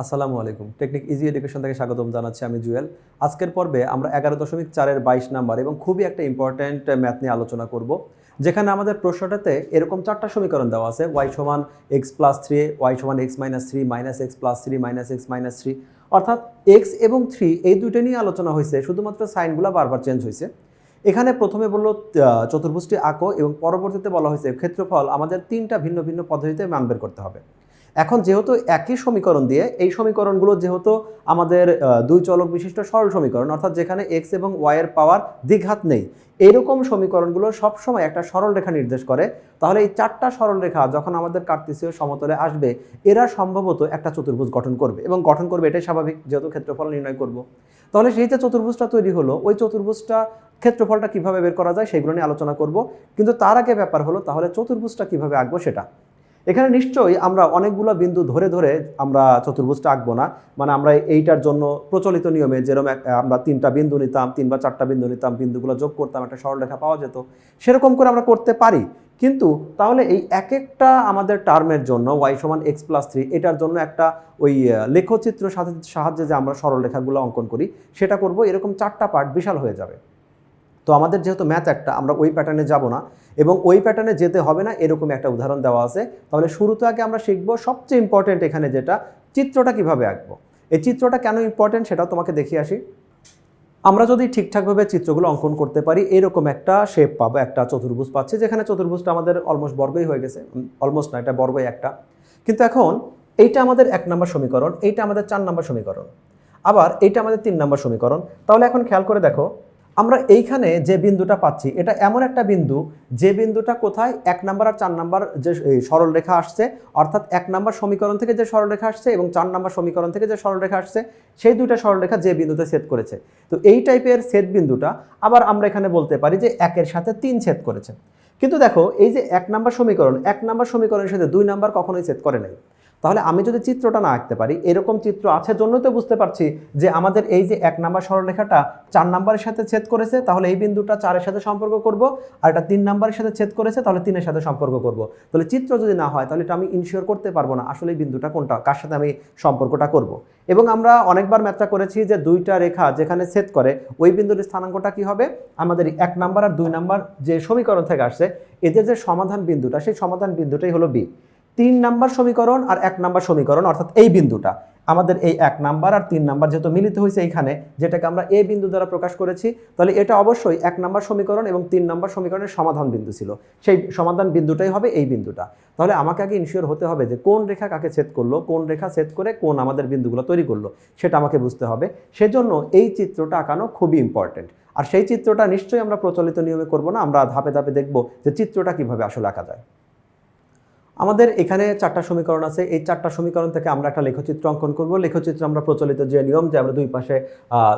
আসসালামু আলাইকুম। Technique easy education থেকে স্বাগতম জানাচ্ছি আমি জুয়েল। আজকের পর্বে আমরা 11.4 এর 22 নাম্বার এবং খুবই একটা ইম্পর্ট্যান্ট ম্যাথ নিয়ে আলোচনা করব। যেখানে আমাদের প্রশ্নটাতে এরকম 4টা সমীকরণ দেওয়া আছে y সমান x প্লাস 3, y সমান x minus 3, minus x plus 3, minus x minus 3। অর্থাৎ x এবং 3 এই দুটো নিয়ে আলোচনা হয়েছে, শুধুমাত্র সাইনগুলো বারবার চেঞ্জ হয়েছে। এখানে প্রথমে বললো চতুর্ভুজটি আঁকো এবং পরবর্তীতে বলা হয়েছে ক্ষেত্রফল আমাদের 3টা ভিন্ন ভিন্ন পদ্ধতিতে মান বের করতে হবে। এখন যেহেতু একই সমীকরণ দিয়ে এই সমীকরণগুলো যেহেতু আমাদের দুই চলক বিশিষ্ট সরল সমীকরণ, অর্থাৎ যেখানে এক্স এবং ওয়াই এর পাওয়ার দ্বিঘাত নেই, এইরকম সমীকরণগুলো সবসময় একটা সরল রেখা নির্দেশ করে। তাহলে এই 4টা সরল রেখা যখন আমাদের কার্তেসীয় সমতলে আসবে, এরা সম্ভবত একটা চতুর্ভুজ গঠন করবে এবং গঠন করবে, এটাই স্বাভাবিক যেহেতু ক্ষেত্রফল নির্ণয় করব। তাহলে সেই যে চতুর্ভুজটা তৈরি হলো, ওই চতুর্ভুজটা ক্ষেত্রফলটা কিভাবে বের করা যায় সেগুলো নিয়ে আলোচনা করব। কিন্তু তার আগে ব্যাপার হলো তাহলে চতুর্ভুজটা কিভাবে আঁকবো সেটা। এখানে নিশ্চয়ই আমরা অনেকগুলো বিন্দু ধরে ধরে আমরা চতুর্ভুজটা আঁকবো না। মানে আমরা এইটার জন্য প্রচলিত নিয়মে যেরকম আমরা 3টা বিন্দু নিতাম, 3 বা 4টা বিন্দু নিতাম, বিন্দুগুলো যোগ করতাম, একটা সরলরেখা পাওয়া যেত, সেরকম করে আমরা করতে পারি। কিন্তু তাহলে এই এক একটা আমাদের টার্মের জন্য y সমান x প্লাস 3, এটার জন্য একটা ওই লেখচিত্র সাহায্যে যে আমরা সরলরেখাগুলো অঙ্কন করি সেটা করব, এরকম 4টা পার্ট বিশাল হয়ে যাবে। তো আমাদের যেহেতু ম্যাথ একটা, আমরা ওই প্যাটার্নে যাব না এবং ওই প্যাটার্নে যেতে হবে না, এরকম একটা উদাহরণ দেওয়া আছে। তাহলে শুরুতে আগে আমরা শিখবো সবচেয়ে ইম্পর্টেন্ট এখানে যেটা, চিত্রটা কিভাবে আঁকবো। এই চিত্রটা কেন ইম্পর্টেন্ট সেটাও তোমাকে দেখিয়ে আসি। আমরা যদি ঠিকঠাকভাবে চিত্রগুলো অঙ্কন করতে পারি, এরকম একটা শেপ পাবো, একটা চতুর্ভুজ পাচ্ছি, যেখানে চতুর্ভুজটা আমাদের অলমোস্ট বর্গই হয়ে গেছে, অলমোস্ট না, এটা বর্গই একটা। কিন্তু এখন এইটা আমাদের 1 নম্বর সমীকরণ, এইটা আমাদের 4 নম্বর সমীকরণ, আবার এইটা আমাদের 3 নম্বর সমীকরণ। তাহলে এখন খেয়াল করে দেখো, আমরা এইখানে যে বিন্দুটা পাচ্ছি এটা এমন একটা বিন্দু, যে বিন্দুটা কোথায় 1 নম্বর আর 4 নম্বর যে সরলরেখা আসছে, অর্থাৎ 1 নম্বর সমীকরণ থেকে যে সরলরেখা আসছে এবং 4 নম্বর সমীকরণ থেকে যে সরলরেখা আসছে, সেই দুইটা সরলরেখা যে বিন্দুতে ছেদ করেছে। তো এই টাইপের ছেদ বিন্দুটা আবার আমরা এখানে বলতে পারি যে 1-এর সাথে 3 ছেদ করেছে। কিন্তু দেখো, এই যে 1 নম্বর সমীকরণ, 1 নম্বর সমীকরণের সাথে 2 নম্বর কখনোই ছেদ করে নাই। তাহলে আমি যদি চিত্রটা না আঁকতে পারি, এরকম চিত্র আছে জন্যই তো বুঝতে পারছি যে আমাদের এই যে 1 নম্বর সরলরেখাটা 4 নম্বরের সাথে ছেদ করেছে, তাহলে এই বিন্দুটা 4-এর সাথে সম্পর্ক করব, আর এটা 3 নম্বরের সাথে ছেদ করেছে, তাহলে 3-এর সাথে সম্পর্ক করব। তাহলে চিত্র যদি না হয় তাহলে এটা আমি ইনশিওর করতে পারবো না আসলে এই বিন্দুটা কোনটা, কার সাথে আমি সম্পর্কটা করব। এবং আমরা অনেকবার ম্যাথটা করেছি যে দুইটা রেখা যেখানে ছেদ করে ওই বিন্দুর স্থানাঙ্কটা কি হবে, আমাদের 1 নম্বর আর 2 নম্বর যে সমীকরণ থেকে আসছে এদের যে সমাধান বিন্দুটা, সেই সমাধান বিন্দুটাই হলো বি। 3 নম্বর সমীকরণ আর 1 নম্বর সমীকরণ, অর্থাৎ এই বিন্দুটা আমাদের এই 1 নম্বর আর 3 নম্বর যেহেতু মিলিত হয়েছে এইখানে, যেটাকে আমরা এ বিন্দু দ্বারা প্রকাশ করেছি, তাহলে এটা অবশ্যই 1 নম্বর সমীকরণ এবং 3 নম্বর সমীকরণের সমাধান বিন্দু ছিল, সেই সমাধান বিন্দুটাই হবে এই বিন্দুটা। তাহলে আমাকে আগে ইনশিওর হতে হবে যে কোন রেখা কাকে ছেদ করলো, কোন রেখা ছেদ করে কোন আমাদের বিন্দুগুলো তৈরি করলো, সেটা আমাকে বুঝতে হবে। সেজন্য এই চিত্রটা আঁকানো খুবই ইম্পর্টেন্ট। আর সেই চিত্রটা নিশ্চয়ই আমরা প্রচলিত নিয়মে করব না, আমরা ধাপে ধাপে দেখব যে চিত্রটা কিভাবে আসলে আঁকা যায়। আমাদের এখানে 4টা সমীকরণ আছে, এই 4টা সমীকরণ থেকে আমরা একটা লেখচিত্র অঙ্কন করব। লেখচিত্র আমরা প্রচলিত যে নিয়ম, যে আমরা দুই পাশে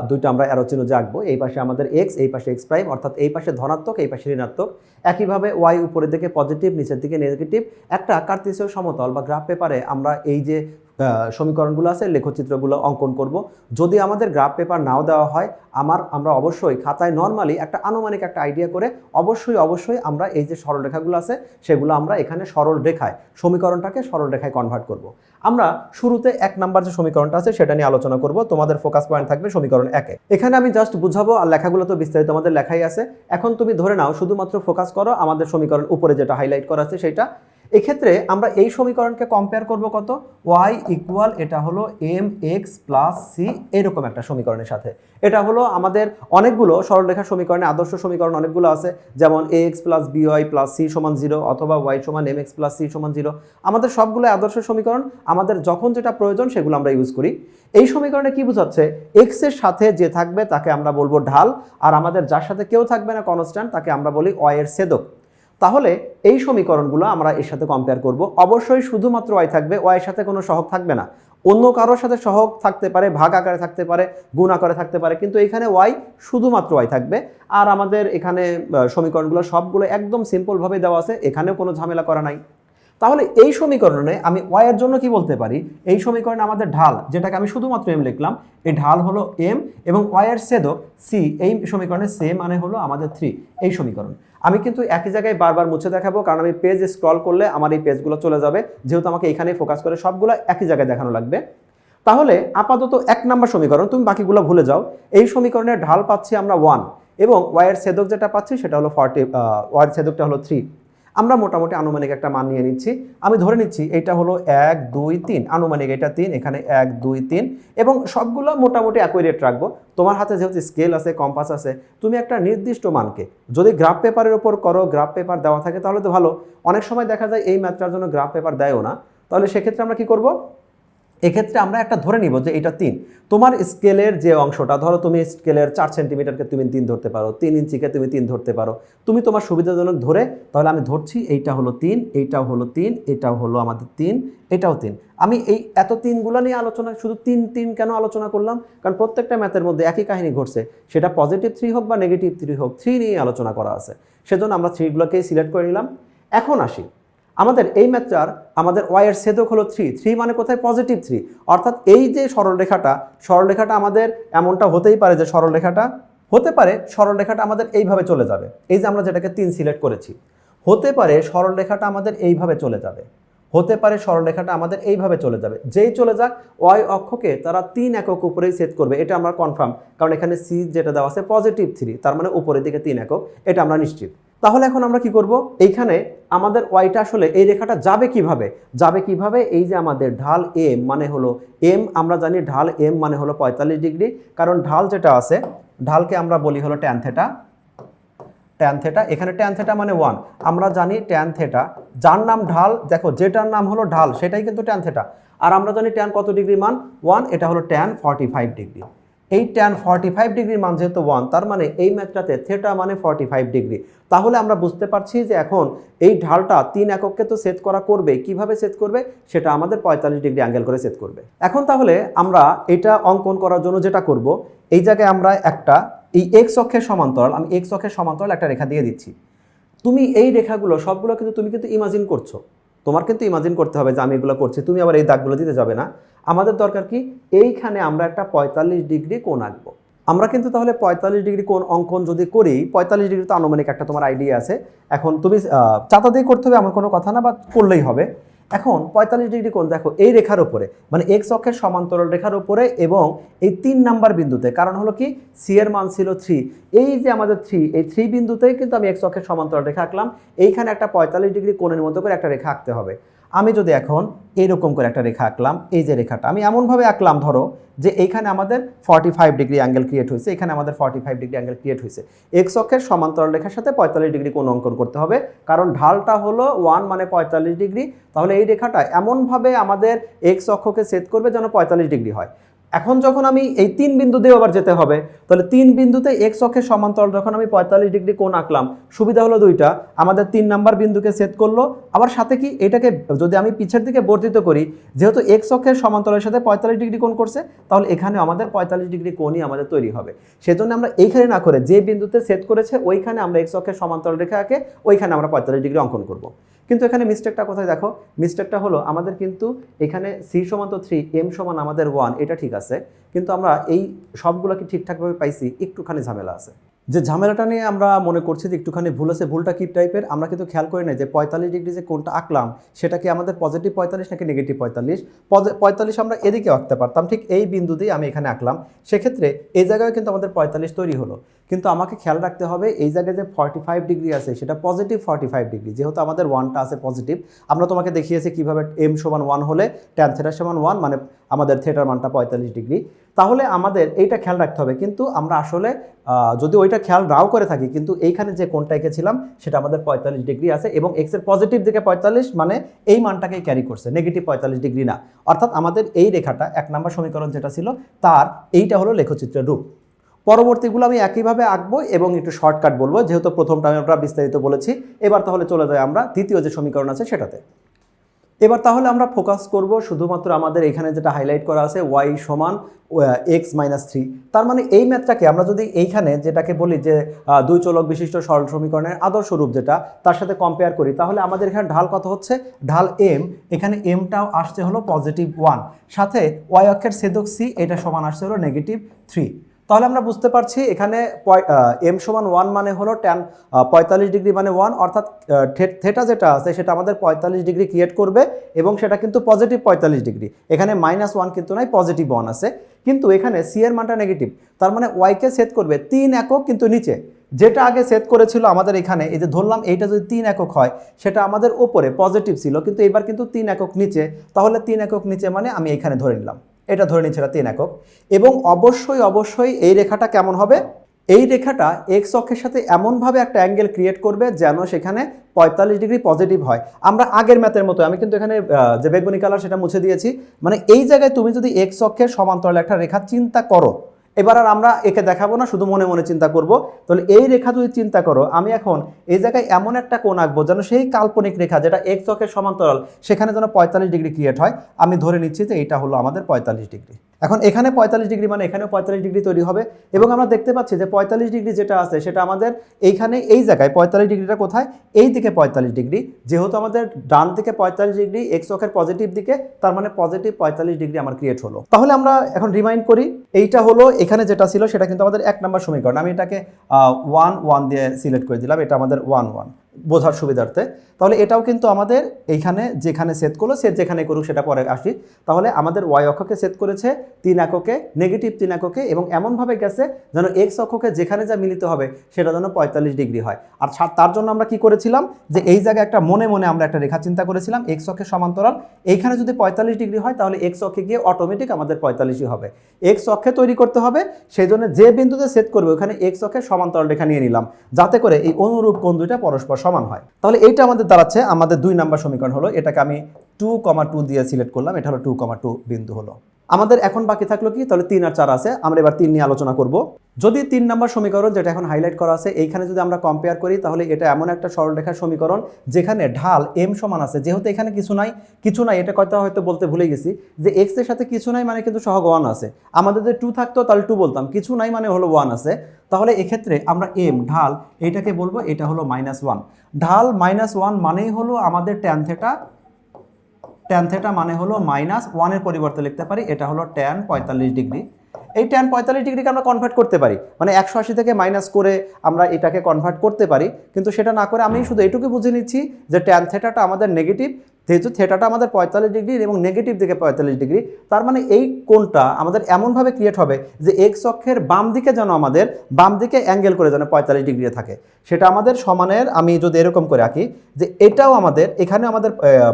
দুইটা আমরা অ্যারো চিহ্ন যে আঁকবো, এই পাশে আমাদের এক্স, এই পাশে এক্স প্রাইম, অর্থাৎ এই পাশে ধনাত্মক, এই পাশে ঋণাত্মক। একইভাবে ওয়াই উপরের দিকে পজিটিভ, নিচের দিকে নেগেটিভ। একটা কার্তেসীয় সমতল বা গ্রাফ পেপারে আমরা এই যে সমীকরণগুলো আছে লেখচিত্রগুলো অঙ্কন করব। যদি আমাদের গ্রাফ পেপার নাও দেওয়া হয়, আমরা অবশ্যই খাতায় নর্মালি একটা আনুমানিক একটা আইডিয়া করে অবশ্যই আমরা এই যে সরলরেখাগুলো আছে সেগুলো আমরা এখানে সরল রেখায়, সমীকরণটাকে সরল রেখায় কনভার্ট করব। আমরা শুরুতে 1 নাম্বার যে সমীকরণটা আছে সেটা নিয়ে আলোচনা করব। তোমাদের ফোকাস পয়েন্ট থাকবে সমীকরণ 1-এ। এখানে আমি জাস্ট বুঝাবো, আর লেখাগুলো তো বিস্তারিত আমাদের লেখাই আছে। এখন তুমি ধরে নাও শুধুমাত্র ফোকাস করো আমাদের সমীকরণ উপরে যেটা হাইলাইট করা আছে সেটা। এক্ষেত্রে আমরা এই সমীকরণকে কম্পেয়ার করব কত, y ইকুয়াল এটা হলো mx প্লাস সি, এরকম একটা সমীকরণের সাথে। এটা হলো আমাদের অনেকগুলো সরলরেখা সমীকরণে আদর্শ সমীকরণ অনেকগুলো আছে, যেমন ax plus by plus c সমান 0 অথবা y সমান mx প্লাস c সমান 0। আমাদের সবগুলো আদর্শ সমীকরণ, আমাদের যখন যেটা প্রয়োজন সেগুলো আমরা ইউজ করি। এই সমীকরণে কি বোঝাচ্ছে, x এর সাথে যে থাকবে তাকে আমরা বলবো ঢাল, আর আমাদের যার সাথে কেউ থাকবে না কনস্ট্যান্ট তাকে আমরা বলি y এর ছেদক। তাহলে এই সমীকরণগুলো আমরা এর সাথে কম্পেয়ার করব। অবশ্যই শুধুমাত্র y থাকবে, y এর সাথে কোনো সহগ থাকবে না। অন্য কারোর সাথে সহগ থাকতে পারে, ভাগ আকারে থাকতে পারে, গুণ আকারে থাকতে পারে, কিন্তু এখানে y শুধুমাত্র y থাকবে। আর আমাদের এখানে সমীকরণগুলো সবগুলো একদম সিম্পলভাবে দেওয়া আছে, এখানেও কোনো ঝামেলা করা নাই। তাহলে এই সমীকরণে আমি y এর জন্য কি বলতে পারি, এই সমীকরণে আমাদের ঢাল, যেটাকে আমি শুধুমাত্র m লিখলাম, এই ঢাল হলো m এবং y এর ছেদক c। এই সমীকরণে c মানে হলো আমাদের 3। এই সমীকরণ আমি কিন্তু একই জায়গায় বারবার মুছে দেখাবো, কারণ আমি পেজ স্ক্রল করলে আমার এই পেজগুলো চলে যাবে, যেহেতু আমাকে এখানেই ফোকাস করে সবগুলো একই জায়গায় দেখানো লাগবে। তাহলে আপাতত 1 নম্বর সমীকরণ, তুমি বাকিগুলো ভুলে যাও। এই সমীকরণের ঢাল পাচ্ছি আমরা 1 এবং y এর ছেদক যেটা পাচ্ছি সেটা হলো 40, y এর ছেদকটা হলো 3। আমরা মোটামুটি আনুমানিক একটা মান নিয়ে নিচ্ছি। আমি ধরে নিচ্ছি এইটা হলো 1 2 3, আনুমানিক এটা 3, এখানে 1 2 3 এবং সবগুলো মোটামুটি একই রেট রাখবো। তোমার হাতে যেহেতু স্কেল আছে, কম্পাস আছে, তুমি একটা নির্দিষ্ট মানকে যদি গ্রাফ পেপারের উপর করো, গ্রাফ পেপার দেওয়া থাকে তাহলে তো ভালো। অনেক সময় দেখা যায় এই ম্যাথটার জন্য গ্রাফ পেপার দেয়ও না, তাহলে সেক্ষেত্রে আমরা কি করব, এক্ষেত্রে আমরা একটা ধরে নিব যে এটা 3। তোমার স্কেলের যে অংশটা, ধরো তুমি স্কেলের 4 সেন্টিমিটারকে তুমি 3 ধরতে পারো, 3 ইঞ্চিকে তুমি 3 ধরতে পারো, তুমি তোমার সুবিধাজনক ধরে। তাহলে আমি ধরছি এইটা হলো 3, এইটাও হলো 3, এটাও হলো আমাদের 3, এটাও 3। আমি এই এত 3গুলো নিয়ে আলোচনা, শুধু 3 3 কেন আলোচনা করলাম, কারণ প্রত্যেকটা ম্যাথের মধ্যে একই কাহিনী ঘটছে, সেটা পজিটিভ 3 হোক বা নেগেটিভ 3 হোক, 3 নিয়ে আলোচনা করা আছে। সেজন্য আমরা 3গুলোকেই সিলেক্ট করে নিলাম। এখন আসি আমাদের এই ম্যাথটার, আমাদের y এর ছেদক হলো 3, 3 মানে কোথায়, পজিটিভ 3। অর্থাৎ এই যে সরলরেখাটা আমাদের এমনটা হতেই পারে যে সরলরেখাটা আমাদের এইভাবে চলে যাবে। এই যে আমরা যেটাকে 3 সিলেক্ট করেছি, হতে পারে সরলরেখাটা আমাদের এইভাবে চলে যাবে, যেই চলে যাক y অক্ষকে তারা 3 একক উপরেই সেট করবে, এটা আমরা কনফার্ম, কারণ এখানে c যেটা দেওয়া আছে পজিটিভ 3, তার মানে উপরের দিকে 3 একক, এটা আমরা নিশ্চিত। তাহলে এখন আমরা কি করব, এইখানে আমাদের ওয়াইটা আসলে এই রেখাটা যাবে কিভাবে, এই যে আমাদের ঢাল m মানে হলো m, আমরা জানি ঢাল m মানে হলো 45 ডিগ্রি, কারণ ঢাল যেটা আছে, ঢালকে আমরা বলি হলো ট্যান থেটা। এখানে ট্যান থেটা মানে 1, আমরা জানি ট্যান থেটা, যার নাম ঢাল, দেখো যেটার নাম হলো ঢাল সেটাই কিন্তু ট্যান থেটা। আর আমরা জানি ট্যান কত ডিগ্রি মান, 1, এটা হলো ট্যান 45 ডিগ্রি। এই ট্যান 45 ডিগ্রির মান যেহেতু 1, তার মানে এই ম্যাথটাতে থেটা মানে 45 ডিগ্রি। তাহলে আমরা বুঝতে পারছি যে এখন এই ঢালটা 3 একককে তো সেট করবে, কিভাবে সেট করবে, সেটা আমাদের 45 ডিগ্রি অ্যাঙ্গেল করে সেট করবে। এখন তাহলে আমরা এটা অঙ্কন করার জন্য যেটা করব, এই জায়গায় আমরা একটা এই এক্স অক্ষের সমান্তরাল, আমি এক্স অক্ষের সমান্তরাল একটা রেখা দিয়ে দিচ্ছি। তুমি এই রেখাগুলো সবগুলো কিন্তু তুমি ইমাজিন করছো, তোমার কিন্তু ইমাজিন করতে হবে যে আমি এগুলো করছি, তুমি আবার এই দাগগুলো দিতে যাবে না। আমাদের দরকার কি, এইখানে আমরা একটা 45 ডিগ্রি কোণ আঁকবো। আমরা কিন্তু তাহলে 45 ডিগ্রি কোণ অঙ্কন যদি করি, 45 ডিগ্রি তো আনুমানিক একটা তোমার আইডিয়া আছে। এখন তুমি চাতা দিয়ে করতে হবে এমন কোনো কথা না, বা করলেই হবে। এখন 45 ডিগ্রি কোণ দেখো এই রেখার উপরে, মানে এক্স অক্ষের সমান্তরাল রেখার উপরে এবং এই 3 নাম্বার বিন্দুতে, কারণ হলো কি সি এর মান ছিল 3, এই যে আমাদের 3, এই 3 বিন্দুতেই কিন্তু আমি এক্স অক্ষের সমান্তরাল রেখা আঁকলাম। এইখানে একটা 45 ডিগ্রি কোণের মতো করে একটা রেখা আঁকতে হবে। আমি যদি এখন এইরকম করে একটা রেখা আঁকলাম, এই যে রেখাটা আমি এমনভাবে আঁকলাম, ধরো যে এইখানে আমাদের 45 ডিগ্রি অ্যাঙ্গেল ক্রিয়েট হয়েছে, এখানে আমাদের 45 ডিগ্রি অ্যাঙ্গেল ক্রিয়েট হয়েছে। এক্স অক্ষের সমান্তরাল রেখার সাথে 45 ডিগ্রি কোণ অঙ্কন করতে হবে, কারণ ঢালটা হলো 1 মানে 45 ডিগ্রি। তাহলে এই রেখাটা এমনভাবে আমাদের এক্স অক্ষকে সেট করবে যেন 45 ডিগ্রি হয়। এখন যখন আমি এই 3 বিন্দু দিয়ে আবার যেতে হবে, তাহলে 3 বিন্দুতে এক্স অক্ষের সমান্তরাল যখন আমি 45 ডিগ্রি কোণ আঁকলাম, সুবিধা হলো দুইটা, আমাদের 3 নাম্বার বিন্দুকে সেট করলো, আবার সাথে কি এটাকে যদি আমি পিছের দিকে বর্ধিত করি, যেহেতু এক্স অক্ষের সমান্তরালের সাথে 45 ডিগ্রি কোণ করছে, তাহলে এখানে আমাদের 45 ডিগ্রি কোণই আমাদের তৈরি হবে। সেজন্য আমরা এইখানে না করে যে বিন্দুতে সেট করেছে ওইখানে আমরা এক্স অক্ষের সমান্তরাল রেখা আঁকে, ওইখানে আমরা 45 ডিগ্রি অঙ্কন করব। কিন্তু এখানে মিস্টেকটা কোথায় দেখো, মিস্টেকটা হলো আমাদের কিন্তু এখানে সি সমান তো 3, এম সমান আমাদের 1, এটা ঠিক আছে, কিন্তু আমরা এই সবগুলোকে ঠিকঠাকভাবে পাইছি, একটুখানি ঝামেলা আছে। যে ঝামেলাটা নিয়ে আমরা মনে করছি যে একটুখানি ভুল আছে, ভুলটা কি টাইপের, আমরা কিন্তু খেয়াল করি না যে 45 ডিগ্রি যে কোণটা আঁকলাম সেটা কি আমাদের পজিটিভ 45 নাকি নেগেটিভ 45। 45 আমরা এদিকে আঁকতে পারতাম, ঠিক এই বিন্দু দিয়ে আমি এখানে আঁকলাম, সেক্ষেত্রে এই জায়গায় কিন্তু আমাদের 45 তৈরি হলো। কিন্তু আমাকে খেয়াল রাখতে হবে এই জায়গায় যে 45 ডিগ্রি আছে সেটা পজিটিভ 45 ডিগ্রি, যেহেতু আমাদের 1টা আছে পজিটিভ। আমরা তোমাকে দেখিয়েছি কিভাবে এম সমান 1 হলে ট্যান থেটা সমান 1, মানে আমাদের থেটার মানটা 45 ডিগ্রি। তাহলে আমাদের এইটা খেয়াল রাখতে হবে, কিন্তু আমরা আসলে যদি ওইটা খেয়াল নাও করে থাকি, কিন্তু এইখানে যে কোণটা এঁকেছিলাম সেটা আমাদের 45 ডিগ্রি আছে এবং এক্স এর পজিটিভ দিকে 45, মানে এই মানটাকেই ক্যারি করছে, নেগেটিভ 45 ডিগ্রি না। অর্থাৎ আমাদের এই রেখাটা 1 নম্বর সমীকরণ যেটা ছিল তার এইটা হলো লেখচিত্রের রূপ। পরবর্তীগুলো আমি একইভাবে আঁকবো এবং একটু শর্টকাট বলবো, যেহেতু প্রথমটা আমরা বিস্তারিত বলেছি। এবার তাহলে চলে যাই আমরা দ্বিতীয় যে সমীকরণ আছে সেটাতে। এবার তাহলে আমরা ফোকাস করব শুধুমাত্র আমাদের এখানে যেটা হাইলাইট করা আছে y সমান x মাইনাস 3। তার মানে এই ম্যাথটাকে আমরা যদি এইখানে যেটাকে বলি যে দুই চলক বিশিষ্ট সরল সমীকরণের আদর্শ রূপ যেটা, তার সাথে কম্পেয়ার করি, তাহলে আমাদের এখানে ঢাল কত হচ্ছে, ঢাল m, এখানে mটাও আসছে হলো পজিটিভ 1, সাথে y অক্ষের ছেদক c, এটা সমান আসছে হলো নেগেটিভ 3। তাহলে আমরা বুঝতে পারছি এখানে এম সমান 1 মানে হলো ট্যান 45 ডিগ্রি মানে 1, অর্থাৎ থেটা যেটা আছে সেটা আমাদের 45 ডিগ্রি ক্রিয়েট করবে এবং সেটা কিন্তু পজিটিভ 45 ডিগ্রি। এখানে -1 কিন্তু নাই, পজিটিভ 1 আছে, কিন্তু এখানে সি এর মানটা নেগেটিভ, তার মানে ওয়াইকে সেট করবে 3 একক কিন্তু নিচে। যেটা আগে সেট করেছিল আমাদের এখানে, এই যে ধরলাম এইটা যদি 3 একক হয় সেটা আমাদের ওপরে পজিটিভ ছিল, কিন্তু এবার কিন্তু 3 একক নিচে, তাহলে 3 একক নিচে মানে আমি এখানে ধরে নিলাম, এটা ধরে নিচ্ছে 3 একক। এবং অবশ্যই অবশ্যই এই রেখাটা কেমন হবে, এই রেখাটা এক্স অক্ষের সাথে এমনভাবে একটা অ্যাঙ্গেল ক্রিয়েট করবে যেন সেখানে 45 ডিগ্রি পজিটিভ হয়। আমরা আগের ম্যাথের মতো, আমি কিন্তু এখানে যে বেগুনি কালার সেটা মুছে দিয়েছি, মানে এই জায়গায় তুমি যদি এক্স অক্ষের সমান্তরাল একটা রেখা চিন্তা করো, এবার আর আমরা একে দেখাবো না, শুধু মনে মনে চিন্তা করব। তাহলে এই রেখা যদি চিন্তা করো, আমি এখন এই জায়গায় এমন একটা কোণ আঁকবো যেন সেই কাল্পনিক রেখা যেটা এক্স অক্ষের সমান্তরাল সেখানে যেন 45 ডিগ্রি ক্রিয়েট হয়। আমি ধরে নিচ্ছি যে এটা হলো আমাদের 45 ডিগ্রি। এখন এখানে 45 ডিগ্রি মানে এখানেও 45 ডিগ্রি তৈরি হবে, এবং আমরা দেখতে পাচ্ছি যে 45 ডিগ্রি যেটা আছে সেটা আমাদের এইখানে এই জায়গায় 45 ডিগ্রিটা কোথায়, এই দিকে 45 ডিগ্রি, যেহেতু আমাদের ডান দিকে 45 ডিগ্রি এক্স অক্ষের পজিটিভ দিকে, তার মানে পজিটিভ 45 ডিগ্রি আমার ক্রিয়েট হলো। তাহলে আমরা এখন রিমাইন্ড করি, এইটা হলো এখানে যেটা ছিল সেটা কিন্তু আমাদের 1 নম্বর সমীকরণ। আমি এটাকে 1 1 দিয়ে সিলেক্ট করে দিলাম, এটা আমাদের 1 1 বোঝার সুবিধার্থে। তাহলে এটাও কিন্তু আমাদের এইখানে যেখানে সেট করলো, সেট যেখানে করুক সেটা পরে আসি। তাহলে আমাদের ওয়াই অক্ষকে সেট করেছে 3 এককে, নেগেটিভ 3 এককে, এবং এমনভাবে গেছে যেন এক্স অক্ষকে যেখানে যা মিলিত হবে সেটা যেন 45 ডিগ্রি হয়। আর তার জন্য আমরা কি করেছিলাম, যে এই জায়গায় একটা মনে মনে আমরা একটা রেখা চিন্তা করেছিলাম এক্স অক্ষের সমান্তরাল, এইখানে যদি 45 ডিগ্রি হয় তাহলে এক্স অক্ষে গিয়ে অটোমেটিক আমাদের 45ই হবে। এক্স অক্ষে তৈরি করতে হবে, সেই জন্য যে বিন্দুতে সেট করবে ওখানে এক্স অক্ষের সমান্তরাল রেখা নিয়ে নিলাম, যাতে করে এই অনুরূপ কোণ দুইটা পরস্পর সমান হয়। তাহলে এইটা আমাদের দাঁড়াচ্ছে আমাদের 2 নম্বর সমীকরণ হলো, এটাকে আমি 2,2 দিয়ে সিলেক্ট করলাম, এটা হলো 2,2 বিন্দু হলো। আমাদের এখন বাকি থাকলো কি, তাহলে 3 আর 4 আছে, আমরা এবার 3 নিয়ে আলোচনা করব। যদি 3 নম্বর সমীকরণ যেটা এখন হাইলাইট করা আছে এইখানে যদি আমরা কম্পেয়ার করি, তাহলে এটা এমন একটা সরলরেখার সমীকরণ যেখানে ঢাল m সমান আছে, যেহেতু এখানে কিছু নাই, এটা কথা হয়তো বলতে ভুলে গেছি যে x এর সাথে কিছু নাই মানে কিন্তু সহগ 1 আছে। আমাদের যদি 2 থাকতো তাহলে 2 বলতাম, কিছু নাই মানে হলো 1 আছে। তাহলে এক্ষেত্রে আমরা m ঢাল এইটাকে বলবো এটা হলো -1। ঢাল -1 মানেই হলো আমাদের ট্যান থেটা মানে হলো -1 এর পরিবর্তে লিখতে পারি এটা হলো ট্যান 45 ডিগ্রি। এই ট্যান 45 ডিগ্রিকে আমরা কনভার্ট করতে পারি, মানে 180 থেকে মাইনাস করে আমরা এটাকে কনভার্ট করতে পারি, কিন্তু সেটা না করে আমি শুধু এইটুকু বুঝে নিচ্ছি যে ট্যান থেটাটা আমাদের নেগেটিভ, যেহেতু থেটাটা আমাদের 45 ডিগ্রি এবং নেগেটিভ দিকে 45 ডিগ্রি, তার মানে এই কোণটা আমাদের এমনভাবে ক্রিয়েট হবে যে এক্স অক্ষের বাম দিকে যেন আমাদের বাম দিকে অ্যাঙ্গেল করে যেন 45 ডিগ্রি থাকে, সেটা আমাদের সমানের। আমি যদি এরকম করে আঁকি যে এটাও আমাদের এখানে আমাদের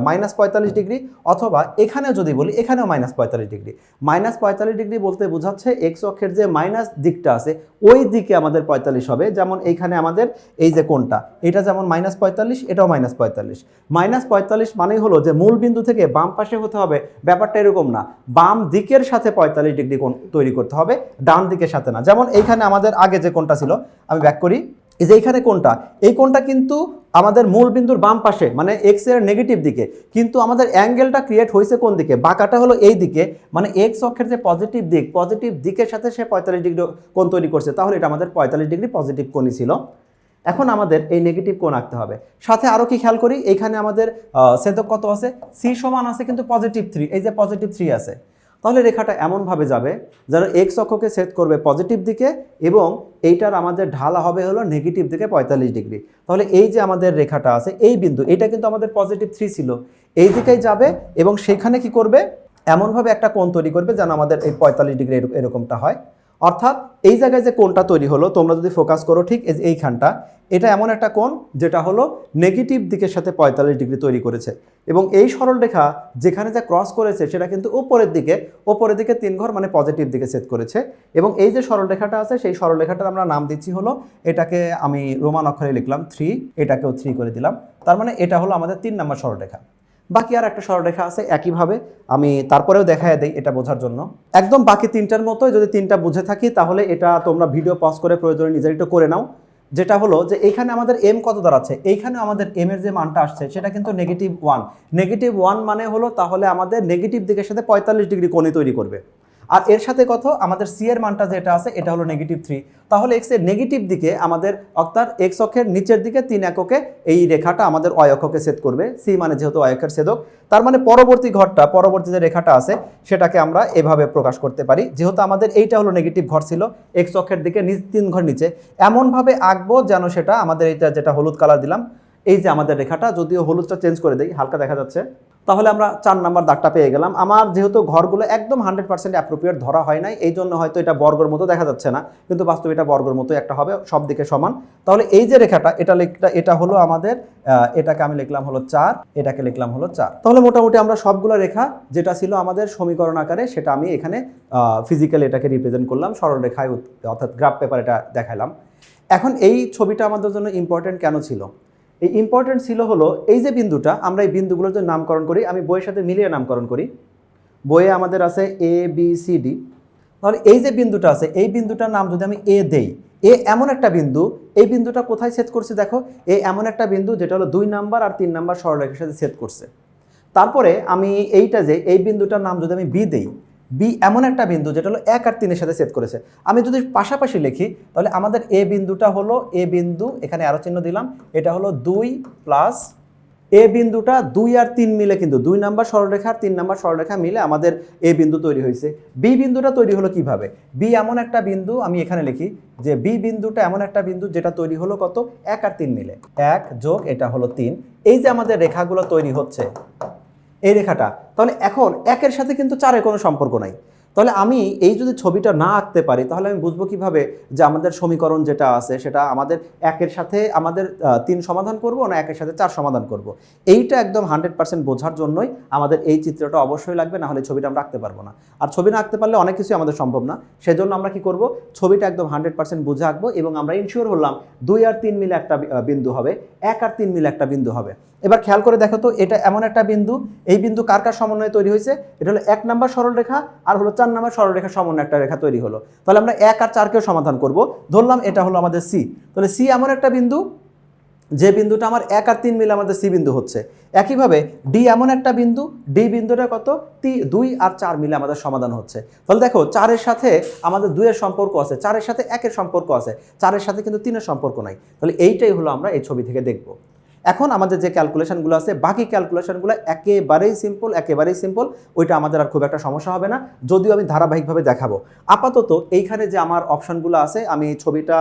-45 ডিগ্রি, অথবা এখানেও যদি বলি এখানেও -45 ডিগ্রি। -45 ডিগ্রি বলতে বোঝাচ্ছে এক্স অক্ষের যে মাইনাস দিকটা আছে ওই দিকে আমাদের 45 হবে। যেমন এইখানে আমাদের এই যে কোণটা, এটা যেমন -45, এটাও -45। -45 মানেই হলো যে মূল বিন্দু থেকে বাম পাশে হতে হবে, ব্যাপারটা এরকম না, বাম দিকের সাথে 45 ডিগ্রি কোণ তৈরি করতে হবে, ডান দিকের সাথে না। যেমন এইখানে আমাদের আগে যে কোণটা ছিল, আমি ব্যাক করি, এই যে এইখানে কোণটা, এই কোণটা কিন্তু আমাদের মূল বিন্দুর বাম পাশে মানে এক্স এর নেগেটিভ দিকে, কিন্তু আমাদের অ্যাঙ্গেলটা ক্রিয়েট হয়েছে কোন দিকে, বাঁকাটা হলো এই দিকে, মানে এক্স অক্ষের যে পজিটিভ দিকের সাথে সে 45 ডিগ্রি কোণ তৈরি করছে, তাহলে এটা আমাদের 45 ডিগ্রি পজিটিভ কোণই ছিল। এখন আমাদের এই নেগেটিভ কোণ আঁকতে হবে। সাথে আরও কি খেয়াল করি, এইখানে আমাদের ছেদক কত আছে, সি সমান আছে কিন্তু +3, এই যে +3 আছে। তাহলে রেখাটা এমনভাবে যাবে যেন এক্স অক্ষকে সেট করবে পজিটিভ দিকে এবং এইটার আমাদের ঢালা হবে হলো নেগেটিভ দিকে 45 ডিগ্রি। তাহলে এই যে আমাদের রেখাটা আছে এই বিন্দু, এটা কিন্তু আমাদের +3 ছিল, এই দিকেই যাবে এবং সেখানে কি করবে, এমনভাবে একটা কোণ তৈরি করবে যেন আমাদের এই 45 ডিগ্রি এরকমটা হয়। অর্থাৎ এই জায়গায় যে কোণটা তৈরি হলো, তোমরা যদি ফোকাস করো ঠিক এইখানটা, এটা এমন একটা কোণ যেটা হলো নেগেটিভ দিকের সাথে 45 ডিগ্রি তৈরি করেছে, এবং এই সরল রেখা যেখানে যা ক্রস করেছে সেটা কিন্তু উপরের দিকে 3 ঘর মানে পজিটিভ দিকে সেট করেছে। এবং এই যে সরল রেখাটা আছে সেই সরল রেখাটার আমরা নাম দিচ্ছি হলো, এটাকে আমি রোমান অক্ষরে লিখলাম 3, এটাকেও 3 করে দিলাম। তার মানে এটা হলো আমাদের 3 নম্বর সরলরেখা। বাকি আর একটা সরলরেখা আছে একইভাবে, আমি তারপরেও দেখায় দেই এটা বোঝার জন্য। একদম বাকি 3টার মতোই যদি 3টা বুঝে থাকি তাহলে এটা তোমরা ভিডিও পজ করে প্রয়োজনে নিজের একটু করে নাও। যেটা হলো যে এইখানে আমাদের m কত দাঁড়াচ্ছে, এইখানে আমাদের m এর যে মানটা আসছে সেটা কিন্তু -1 মানে হলো তাহলে আমাদের নেগেটিভ দিকের সাথে 45 ডিগ্রি কোণই তৈরি করবে। আর এর সাথে কত আমাদের সি এর মানটা যেটা আছে এটা হলো -3। তাহলে এক্স এর নেগেটিভ দিকে আমাদের অর্থাৎ এক্স অক্ষের নিচের দিকে 3 এককে এই রেখাটা আমাদের ওয়াই অক্ষকে ছেদ করবে, সি মানে যেহেতু ওয়াই অক্ষের ছেদক। তার মানে পরবর্তী যে রেখাটা আছে সেটাকে আমরা এভাবে প্রকাশ করতে পারি। যেহেতু আমাদের এইটা হলো নেগেটিভ ঘর ছিল এক্স অক্ষের দিকে 3 ঘর নিচে, এমনভাবে আঁকবো যেন সেটা আমাদের এইটা যেটা হলুদ কালার দিলাম এই যে আমাদের রেখাটা, যদিও হলুদটা চেঞ্জ করে দেই হালকা দেখা যাচ্ছে, তাহলে আমরা 4 নাম্বার দাগটা পেয়ে গেলাম। আমার যেহেতু ঘরগুলো একদম 100% অ্যাপ্রোপ্রিয়েট ধরা হয় নাই, এই জন্য হয়তো এটা বর্গের মতো দেখা যাচ্ছে না, কিন্তু বাস্তবে এটা বর্গের মতো একটা হবে, সব দিকে সমান। তাহলে এই যে রেখাটা এটা হলো আমাদের এটাকে আমি লিখলাম হলো 4, এটাকে লিখলাম হলো 4। তাহলে মোটামুটি আমরা সবগুলো রেখা যেটা ছিল আমাদের সমীকরণ আকারে সেটা আমি এখানে ফিজিক্যালি এটাকে রিপ্রেজেন্ট করলাম, সরল রেখায় অর্থাৎ গ্রাফ পেপার এটা দেখালাম। এখন এই ছবিটা আমাদের জন্য ইম্পর্টেন্ট কেন ছিল? এই ইম্পর্টেন্ট ছিল হলো এই যে বিন্দুটা, আমরা এই বিন্দুগুলোর যে নামকরণ করি, আমি বইয়ের সাথে মিলিয়ে নামকরণ করি। বইয়ে আমাদের আছে এ বি সি ডি। তাহলে এই যে বিন্দুটা আছে এই বিন্দুটার নাম যদি আমি এ দেই, এ এমন একটা বিন্দু, এই বিন্দুটা কোথায় ছেদ করছে দেখো, এ এমন একটা বিন্দু যেটা হলো 2 নাম্বার আর 3 নাম্বার সরলরেখার সাথে ছেদ করছে। তারপরে আমি এইটা যে এই বিন্দুটার নাম যদি আমি বি দেই, বি এমন একটা বিন্দু যেটা হলো 1 আর 3 এর সাথে ছেদ করেছে। আমি যদি পাশাপাশি লিখি তাহলে আমাদের এ বিন্দুটা হলো এ বিন্দু, এখানে আরো চিহ্ন দিলাম, এটা হলো 2 প্লাস এ বিন্দুটা 2 আর 3 মিলে কিন্তু 2 নাম্বার সরলরেখা আর 3 নাম্বার সরলরেখা মিলে আমাদের এ বিন্দু তৈরি হয়েছে। বি বিন্দুটা তৈরি হলো কিভাবে? বি এমন একটা বিন্দু, আমি এখানে লিখি যে বি বিন্দুটা এমন একটা বিন্দু যেটা তৈরি হলো কত 1 আর 3 মিলে, 1 যোগ এটা হলো 3। এই যে আমাদের রেখাগুলো তৈরি হচ্ছে এই রেখাটা, তাহলে এখন 1 এর সাথে কিন্তু 4 এর কোনো সম্পর্ক নাই। তাহলে আমি এই যদি ছবিটা না আঁকতে পারি তাহলে আমি বুঝবো কিভাবে যে আমাদের সমীকরণ যেটা আছে সেটা আমাদের 1 এর সাথে আমাদের 3 সমাধান করব না 1 এর সাথে 4 সমাধান করব। এইটা একদম 100% বোঝার জন্যই আমাদের এই চিত্রটা অবশ্যই লাগবে, না হলে ছবিটা আমরা আঁকতে পারবো না। আর ছবি না আঁকতে পারলে অনেক কিছু আমাদের সম্ভব না, সেজন্য আমরা কি করব, ছবিটা একদম 100% বুঝে আঁকবো এবং আমরা ইনশিওর হলাম 2 আর 3 মিলে একটা বিন্দু হবে, 1 আর 3 মিলে একটা বিন্দু হবে। এবার খেয়াল করে দেখো তো, এটা এমন একটা বিন্দু, এই বিন্দু কার কার সমন্বয়ে তৈরি হয়েছে? এটা হলো 1 নাম্বার সরলরেখা আর হলো 4 নাম্বার সরলরেখার সমন্বয়ে একটা রেখা তৈরি হলো। তাহলে আমরা 1 আর 4 কেও সমাধান করব, ধরলাম এটা হলো আমাদের সি। তাহলে সি এমন একটা বিন্দু যে বিন্দুটা আমার 1 আর 3 মিলে আমাদের সি বিন্দু হচ্ছে। একইভাবে ডি এমন একটা বিন্দু, ডি বিন্দুটা কত 2 আর 4 মিলে আমাদের সমাধান হচ্ছে। তাহলে দেখো 4 এর সাথে আমাদের 2 এর সম্পর্ক আছে, 4 এর সাথে 1 এর সম্পর্ক আছে, 4 এর সাথে কিন্তু 3 এর সম্পর্ক নাই। তাহলে এইটাই হলো আমরা এই ছবি থেকে দেখব। এখন আমাদের যে ক্যালকুলেশনগুলো আছে বাকি ক্যালকুলেশনগুলো একেবারেই সিম্পল, ওইটা আমাদের আর খুব একটা সমস্যা হবে না, যদিও আমি ধারাবাহিকভাবে দেখাবো। আপাতত এইখানে যে আমার অপশনগুলো আছে আমি ছবিটা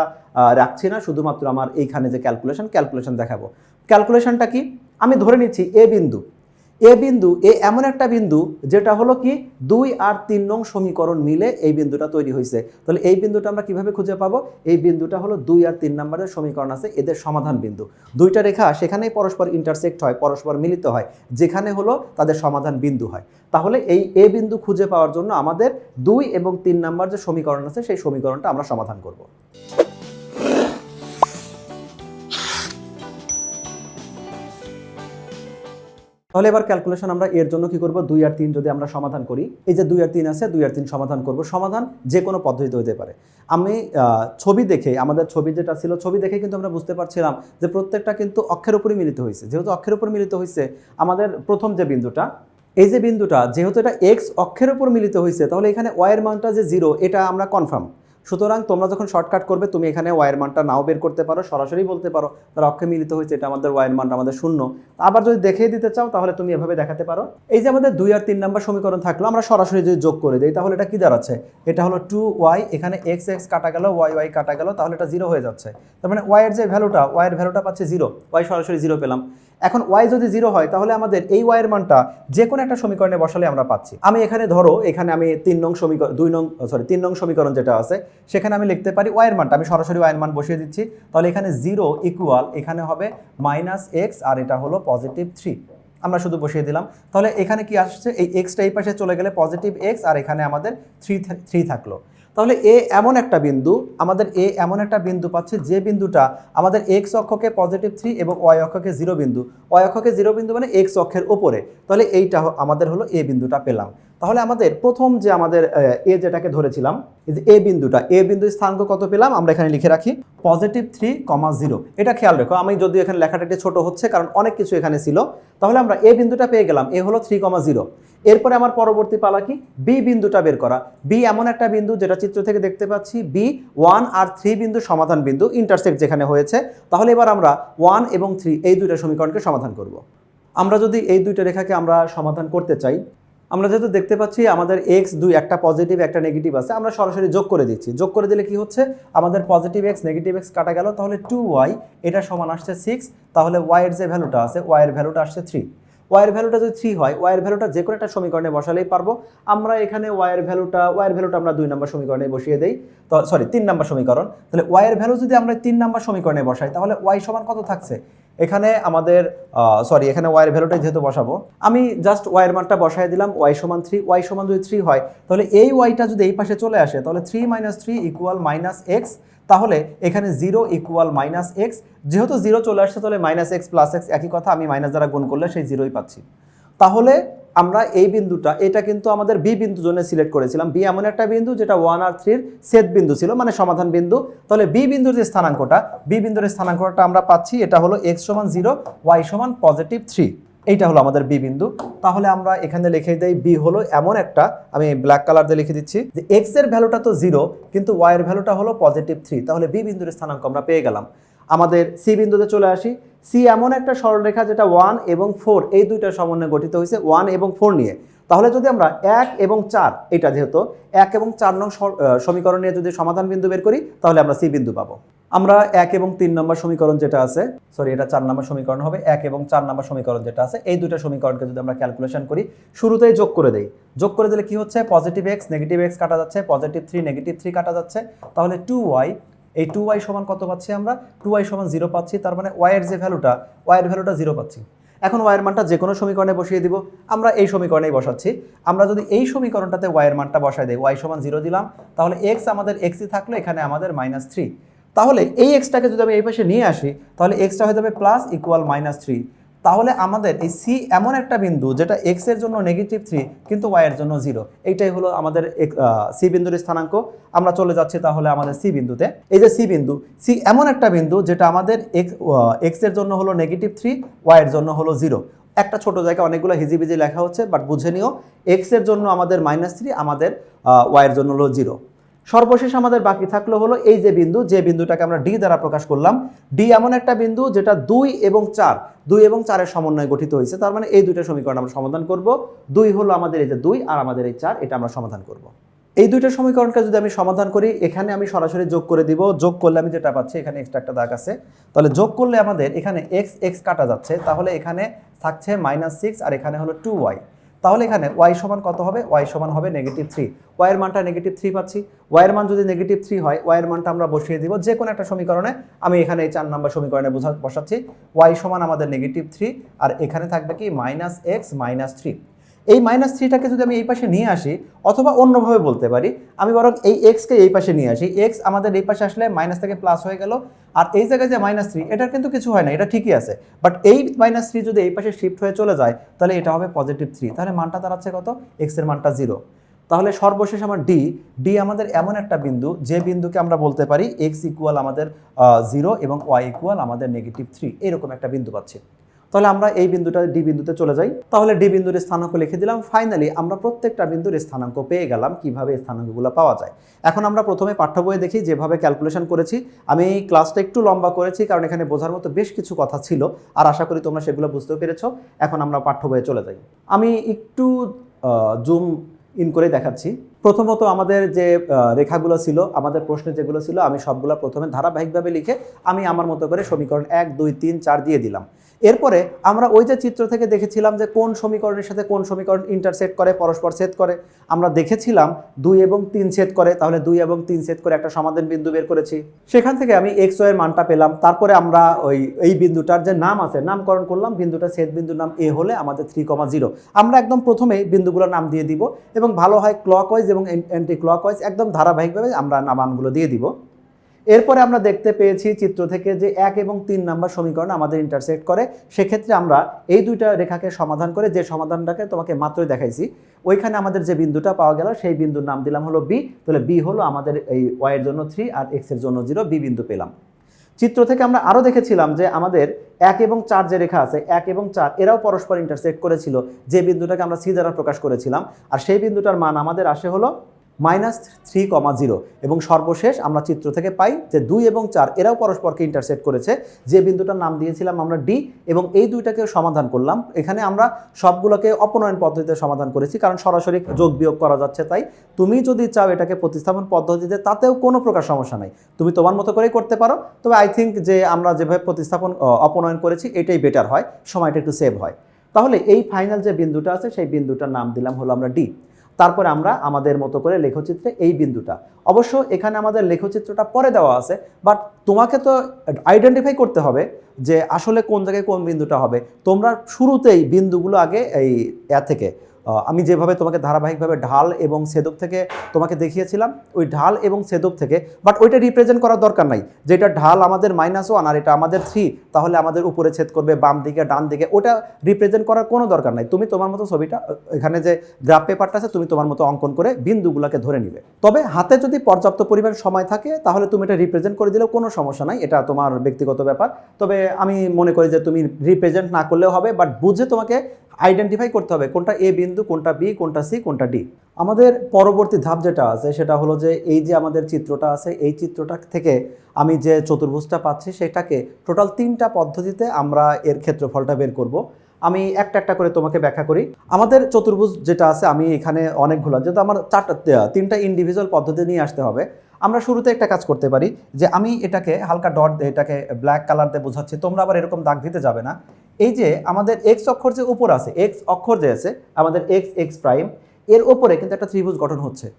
রাখছি না, শুধুমাত্র আমার এইখানে যে ক্যালকুলেশন দেখাবো। ক্যালকুলেশনটা কি? আমি ধরে নিচ্ছি এ এমন একটা বিন্দু যেটা হলো কি 2 আর 3 নং সমীকরণ মিলে এই বিন্দুটা তৈরি হয়েছে। তাহলে এই বিন্দুটা আমরা কিভাবে খুঁজে পাবো? এই বিন্দুটা হলো 2 আর 3 নম্বরের সমীকরণ আছে এদের সমাধান বিন্দু, দুইটা রেখা সেখানেই পরস্পর ইন্টারসেক্ট হয়, পরস্পর মিলিত হয়, যেখানে হলো তাদের সমাধান বিন্দু হয়। তাহলে এই এ বিন্দু খুঁজে পাওয়ার জন্য আমাদের 2 এবং 3 নম্বর যে সমীকরণ আছে সেই সমীকরণটা আমরা সমাধান করব। তাহলে এবার ক্যালকুলেশন আমরা এর জন্য কি করব, 2 আর 3 যদি আমরা সমাধান করি, এই যে 2 আর 3 আছে, 2 আর 3 সমাধান করব। সমাধান যে কোনো পদ্ধতিতে হতে পারে। আমি ছবি দেখে, আমাদের ছবি যেটা ছিল, ছবি দেখে কিন্তু আমরা বুঝতে পারছিলাম যে প্রত্যেকটা কিন্তু অক্ষের উপরই মিলিত হয়েছে। যেহেতু অক্ষের উপর মিলিত হয়েছে, আমাদের প্রথম যে বিন্দুটা, এই যে বিন্দুটা যেহেতু এটা এক্স অক্ষের উপর মিলিত হয়েছে, তাহলে এখানে ওয়াই এর মানটা যে 0 এটা আমরা কনফার্ম। সুতরাং তোমরা যখন শর্টকাট করবে তুমি এখানে ওয়াইয়ের মানটা নাও বের করতে পারো, সরাসরি বলতে পারো তার অক্ষে মিলিত হয়েছে, এটা আমাদের ওয়াইয়ের মানটা আমাদের 0। আবার যদি দেখিয়ে দিতে চাও তাহলে তুমি এভাবে দেখাতে পারো। এই যে আমাদের 2 আর 3 নাম্বার সমীকরণ থাকলো, আমরা সরাসরি যদি যোগ করে দিই তাহলে এটা কি দাঁড়াচ্ছে, এটা হলো 2y, এখানে x কাটা গেল, y কাটা গেল, তাহলে এটা 0 হয়ে যাচ্ছে। তার মানে y এর যে ভ্যালুটা, y এর ভ্যালুটা পাচ্ছে 0, y সরাসরি 0 পেলাম। এখন y যদি 0 হয় তাহলে আমাদের এই y এর মানটা যে কোনো একটা সমীকরণে বসালে আমরা পাচ্ছি। আমি এখানে ধরো এখানে আমি 3 নং সমীকরণ যেটা আছে সেখানে আমি লিখতে পারি y এর মানটা, আমি সরাসরি y এর মান বসিয়ে দিচ্ছি। তাহলে এখানে 0 ইকুয়াল এখানে হবে -x আর এটা হলো +3, আমরা শুধু বসিয়ে দিলাম। তাহলে এখানে কি আসছে, এই এক্সটা এই পাশে চলে গেলে +x আর এখানে আমাদের 3 থাকলো। তাহলে এ এমন একটা বিন্দু, আমাদের এ এমন একটা বিন্দু পাচ্ছে যে বিন্দুটা আমাদের x অক্ষকে +3 এবং y অক্ষকে 0 বিন্দু, y অক্ষকে 0 বিন্দু মানে x অক্ষের উপরে, তাহলে এইটা আমাদের হলো এ বিন্দুটা পেলাম। তাহলে আমাদের প্রথম যে আমাদের এ যেটাকে ধরেছিলাম, এই যে এ বিন্দুটা, এ বিন্দুর স্থানাঙ্ক কত পেলাম আমরা এখানে লিখে রাখি +3,0। এটা খেয়াল রেখো, আমি যদি এখানে লেখাটা একটু ছোট হচ্ছে কারণ অনেক কিছু এখানে ছিল। তাহলে আমরা এ বিন্দুটা পেয়ে গেলাম, এ হলো 3,0। এরপরে আমার পরবর্তী পালা কি, বি বিন্দুটা বের করা। বি এমন একটা বিন্দু যেটা চিত্র থেকে দেখতে পাচ্ছি বি 1 আর 3 বিন্দু সমাধান বিন্দু, ইন্টারসেক্ট যেখানে হয়েছে। তাহলে এবার আমরা 1 এবং 3 এই দুইটা সমীকরণকে সমাধান করব। আমরা যদি এই দুইটা রেখাকে আমরা সমাধান করতে চাই, আমরা যেহেতু দেখতে পাচ্ছি আমাদের x দুই, একটা পজিটিভ একটা নেগেটিভ আছে, আমরা সরাসরি যোগ করে দিচ্ছি। যোগ করে দিলে কি হচ্ছে, আমাদের পজিটিভ x নেগেটিভ x কাটা গেল, তাহলে 2y এটা সমান আসছে 6। তাহলে y এর যে ভ্যালুটা আছে, y এর ভ্যালুটা আসছে 3। y এর ভ্যালুটা যদি 3 হয়, y এর ভ্যালুটা যে কোনো একটা সমীকরণে বসালেই পারবো। আমরা এখানে y এর ভ্যালুটা আমরা 2 নম্বর সমীকরণে বসিয়ে দেই, তো সরি 3 নম্বর সমীকরণ। তাহলে y এর ভ্যালু যদি আমরা 3 নম্বর সমীকরণে বসাই, তাহলে y সমান কত থাকছে এখানে আমাদের, এখানে y এর ভ্যালুটাই যেহেতু বসাবো, আমি জাস্ট y এর মানটা বসায় দিলাম, y সমান 3। y সমান যদি 3 হয়, তাহলে এই yটা যদি এই পাশে চলে আসে, তাহলে 3 - 3 = -x। তাহলে এখানে 0 = -x, যেহেতু 0 চলে আসছে তাহলে -x + x একই কথা, আমি মাইনাস দ্বারা গুণ করলে সেই 0ই পাচ্ছি। তাহলে আমরা এই বিন্দুটা, এটা কিন্তু আমাদের বি বিন্দুর জন্য সিলেক্ট করেছিলাম। বি এমন একটা বিন্দু যেটা 1 আর 3 এর ছেদ বিন্দু ছিল, মানে সমাধান বিন্দু। তাহলে বি বিন্দুর যে স্থানাঙ্কটা, বি বিন্দুর স্থানাঙ্কটা আমরা পাচ্ছি, এটা হলো x = 0, y = +3। এইটা হলো আমাদের বি বিন্দু। তাহলে আমরা এখানে লিখে দেই বি হলো এমন একটা, আমি ব্ল্যাক কালার দিয়ে লিখে দিচ্ছি যে x এর ভ্যালুটা তো 0 কিন্তু y এর ভ্যালুটা হলো +3। তাহলে বি বিন্দুর স্থানাঙ্ক আমরা পেয়ে গেলাম। আমাদের সি বিন্দুতে চলে আসি। সি এমন একটা সরলরেখা যেটা 1 এবং 4 এই দুইটার সমন্বয়ে গঠিত হয়েছে 1 এবং 4 নিয়ে। তাহলে যদি আমরা 1 এবং 4, এটা যেহেতু 1 এবং 4 নং সমীকরণ নিয়ে যদি সমাধান বিন্দু বের করি, তাহলে আমরা সি বিন্দু পাবো। আমরা 1 এবং 3 নম্বর সমীকরণ যেটা আছে, এটা 4 নম্বর সমীকরণ হবে। 1 এবং 4 নম্বর সমীকরণ যেটা আছে, এই দুটো সমীকরণকে যদি আমরা ক্যালকুলেশন করি, শুরুতেই যোগ করে দেই। যোগ করে দিলে কি হচ্ছে, পজিটিভ x নেগেটিভ x কাটা যাচ্ছে, +3 নেগেটিভ 3 কাটা যাচ্ছে। তাহলে 2y, এই 2y সমান কত পাচ্ছি আমরা, 2y সমান 0 পাচ্ছি। তার মানে y এর যে ভ্যালুটা, y এর ভ্যালুটা 0 পাচ্ছি। এখন y এর মানটা যে কোনো সমীকরণে বসিয়ে দিব, আমরা এই সমীকরণেই বসাচ্ছি। আমরা যদি এই সমীকরণটাতে y এর মানটা বসাই দেই, y সমান 0 দিলাম, তাহলে x আমাদের xই থাকলো, এখানে আমাদের -3। তাহলে এই এক্সটাকে যদি আমি এই পাশে নিয়ে আসি, তাহলে এক্সটা হয়ে যাবে +=-3। তাহলে আমাদের এই সি এমন একটা বিন্দু যেটা এক্স এর জন্য -3 কিন্তু ওয়াই এর জন্য 0। এইটাই হলো আমাদের সি বিন্দুর স্থানাঙ্ক। আমরা চলে যাচ্ছি তাহলে আমাদের সি বিন্দুতে। এই যে সি বিন্দু, সি এমন একটা বিন্দু যেটা আমাদের এক্স এর জন্য হলো -3, ওয়াই এর জন্য হলো 0। একটা ছোট জায়গায় অনেকগুলো হিজিবিজি লেখা হচ্ছে, বাট বুঝে নিও, এক্স এর জন্য আমাদের -3, আমাদের ওয়াই এর জন্য হলো 0। সর্বশেষ আমাদের বাকি থাকলো হলো এই যে বিন্দু, যে বিন্দুটাকে আমরা ডি দ্বারা প্রকাশ করলাম। ডি এমন একটা বিন্দু যেটা 2 এবং 4 এর সমন্বয়ে গঠিত হয়েছে। তার মানে এই দুইটা সমীকরণ আমরা সমাধান করব। 2 হলো আমাদের এই যে 2 আর আমাদের এই 4, এটা আমরা সমাধান করব। এই দুইটা সমীকরণকে যদি আমি সমাধান করি, এখানে আমি সরাসরি যোগ করে দিব। যোগ করলে আমি যেটা পাচ্ছি, এখানে এক্সট্রা একটা দাগ আছে, তাহলে যোগ করলে আমাদের এখানে x কাটা যাচ্ছে, তাহলে এখানে থাকছে -6 আর এখানে হলো 2y। তাহলে এখানে y সমান কত হবে, y সমান হবে -3। y এর মানটা -3 পাচ্ছি। y এর মান যদি -3 হয়, y এর মানটা আমরা বসিয়ে দিব যে কোনো একটা সমীকরণে। আমি এখানে এই 4 নম্বর সমীকরণে বসাচ্ছি, y সমান আমাদের -3 আর এখানে থাকবে কি -x -3। এই -3টাকে যদি আমি এই পাশে নিয়ে আসি, অথবা অন্যভাবে বলতে পারি, আমি বরং এই x-কে এই পাশে নিয়ে আসি। x আমাদের এই পাশে আসলে মাইনাস থেকে প্লাস হয়ে গেল, আর এই জায়গায় যে -3, এটার কিন্তু কিছু হয় না, এটা ঠিকই আছে। বাট এই -3 যদি এই পাশে শিফট হয়ে চলে যায়, তাহলে এটা হবে +3। তাহলে মানটা দাঁড়াচ্ছে কত, x এর মানটা 0। তাহলে সর্বশেষ আমার ডি আমাদের এমন একটা বিন্দু, যে বিন্দুকে আমরা বলতে পারি x = আমাদের 0 এবং y = আমাদের -3, এরকম একটা বিন্দু পাচ্ছি। তাহলে আমরা এই বিন্দুটা ডি বিন্দুতে চলে যাই। তাহলে ডি বিন্দুর স্থানাঙ্ক লিখে দিলাম। ফাইনালি আমরা প্রত্যেকটা বিন্দুর স্থানাঙ্ক পেয়ে গেলাম। কিভাবে স্থানাঙ্কগুলো পাওয়া যায়, এখন আমরা প্রথমে পাঠ্য বইয়ে দেখি যেভাবে ক্যালকুলেশন করেছি। আমি ক্লাসটা একটু লম্বা করেছি কারণ এখানে বোঝার মতো বেশ কিছু কথা ছিল, আর আশা করি তোমরা সেগুলো বুঝতেও পেরেছো। এখন আমরা পাঠ্য বইয়ে চলে যাই। আমি একটু জুম ইন করে দেখাচ্ছি। প্রথমত আমাদের যে রেখাগুলো ছিল, আমাদের প্রশ্নে যেগুলো ছিল, আমি সবগুলো প্রথমে ধারাবাহিকভাবে লিখে আমি আমার মতো করে সমীকরণ 1 2 3 4 দিয়ে দিলাম। এরপরে আমরা ওই যে চিত্র থেকে দেখেছিলাম যে কোন সমীকরণের সাথে কোন সমীকরণ ইন্টারসেক্ট করে, পরস্পর ছেদ করে। আমরা দেখেছিলাম 2 এবং 3 ছেদ করে, তাহলে 2 এবং 3 ছেদ করে একটা সমাধান বিন্দু বের করেছি। সেখান থেকে আমি x y এর মানটা পেলাম। তারপরে আমরা এই বিন্দুটার যে নাম আছে, নামকরণ করলাম। বিন্দুটা ছেদ বিন্দুর নাম a হলে আমাদের 3,0। আমরা একদম প্রথমেই বিন্দুগুলোর নাম দিয়ে দিব, এবং ভালো হয় ক্লকওয়াইজ এবং অ্যান্টি ক্লকওয়াইজ একদম ধারাবাহিকভাবে আমরা মানগুলো দিয়ে দিব। এরপরে আমরা দেখতে পেয়েছি চিত্র থেকে যে 1 এবং 3 নাম্বার সমীকরণ আমাদের ইন্টারসেক্ট করে। সেক্ষেত্রে আমরা এই দুইটা রেখাকে সমাধান করে যে সমাধানটাকে তোমাকে মাত্রই দেখাইছি, ওইখানে আমাদের যে বিন্দুটা পাওয়া গেল সেই বিন্দুর নাম দিলাম হলো বি। তাহলে বি হলো আমাদের এই ওয়াই এর জন্য 3 আর এক্স এর জন্য 0, বি বিন্দু পেলাম। চিত্র থেকে আমরা আরও দেখেছিলাম যে আমাদের 1 এবং 4 যে রেখা আছে, 1 এবং 4 এরাও পরস্পর ইন্টারসেক্ট করেছিল, যে বিন্দুটাকে আমরা সি দ্বারা প্রকাশ করেছিলাম। আর সেই বিন্দুটার মান আমাদের আসে হলো -3,0 এবং সর্বশেষ আমরা চিত্র থেকে পাই যে 2 এবং 4 এরাও পরস্পরকে ইন্টারসেক্ট করেছে, যে বিন্দুটার নাম দিয়েছিলাম আমরা ডি। এবং এই দুইটাকে সমাধান করলাম। এখানে আমরা সবগুলোকে অপনয়ন পদ্ধতিতে সমাধান করেছি, কারণ সরাসরি যোগ বিয়োগ করা যাচ্ছে। তাই তুমি যদি চাও এটাকে প্রতিস্থাপন পদ্ধতিতে, তাতেও কোনো প্রকার সমস্যা নাই, তুমি তোমার মতো করেই করতে পারো। তবে আই থিঙ্ক যে আমরা যেভাবে প্রতিস্থাপন অপনয়ন করেছি এটাই বেটার হয়, সময়টা একটু সেভ হয়। তাহলে এই ফাইনাল যে বিন্দুটা আছে সেই বিন্দুটার নাম দিলাম হলো আমরা ডি। তারপরে আমরা আমাদের মতো করে লেখচিত্রে এই বিন্দুটা, অবশ্য এখানে আমাদের লেখচিত্রটা পরে দেওয়া আছে, বাট তোমাকে তো আইডেন্টিফাই করতে হবে যে আসলে কোন জায়গায় কোন বিন্দুটা হবে। তোমরা শুরুতেই বিন্দুগুলো আগে এই থেকে আমি যেভাবে তোমাকে ধারাবাহিকভাবে ঢাল এবং ছেদক থেকে তোমাকে দেখিয়েছিলাম, ওই ঢাল এবং ছেদক থেকে, বাট ওইটা রিপ্রেজেন্ট করার দরকার নাই। যেটা ঢাল আমাদের -1 আর এটা আমাদের 3, তাহলে আমাদের উপরে ছেদ করবে বাম দিকে ডান দিকে, ওটা রিপ্রেজেন্ট করার কোনো দরকার নাই। তুমি তোমার মতো ছবিটা, এখানে যে গ্রাফ পেপারটা আছে তুমি তোমার মতো অঙ্কন করে বিন্দুগুলোকে ধরে নিবে। তবে হাতে যদি পর্যাপ্ত পরিমাণ সময় থাকে তাহলে তুমি এটা রিপ্রেজেন্ট করে দিলেও কোনো সমস্যা নাই, এটা তোমার ব্যক্তিগত ব্যাপার। তবে আমি মনে করি যে তুমি রিপ্রেজেন্ট না করলেও হবে, বাট বুঝে তোমাকে আইডেন্টিফাই করতে হবে কোনটা এ বিন্দু, কোনটা বি, কোনটা সি, কোনটা ডি। আমাদের পরবর্তী ধাপ যেটা আছে সেটা হলো যে এই যে আমাদের চিত্রটা আছে, এই চিত্রটা থেকে আমি যে চতুর্ভুজটা পাচ্ছি সেটাকে টোটাল 3টা পদ্ধতিতে আমরা এর ক্ষেত্রফলটা বের করব। আমি একটা একটা করে তোমাকে ব্যাখ্যা করি। আমাদের চতুর্ভুজ যেটা আছে, আমি এখানে অনেকগুলো, যেহেতু আমার 3টা ইন্ডিভিজুয়াল পদ্ধতি নিয়ে আসতে হবে, আমরা শুরুতে একটা কাজ করতে পারি যে আমি এটাকে হালকা ডট দিয়ে, এটাকে ব্ল্যাক কালার দিয়ে বোঝাচ্ছি, তোমরা আবার এরকম দাগ দিতে যাবে না। এই যে আমাদের এক্স অক্ষর যে উপর আছে, এক্স অক্ষর যে আছে আমাদের এক্স প্রাইম, এর ওপরে কিন্তু একটা ত্রিভুজ গঠন হচ্ছে।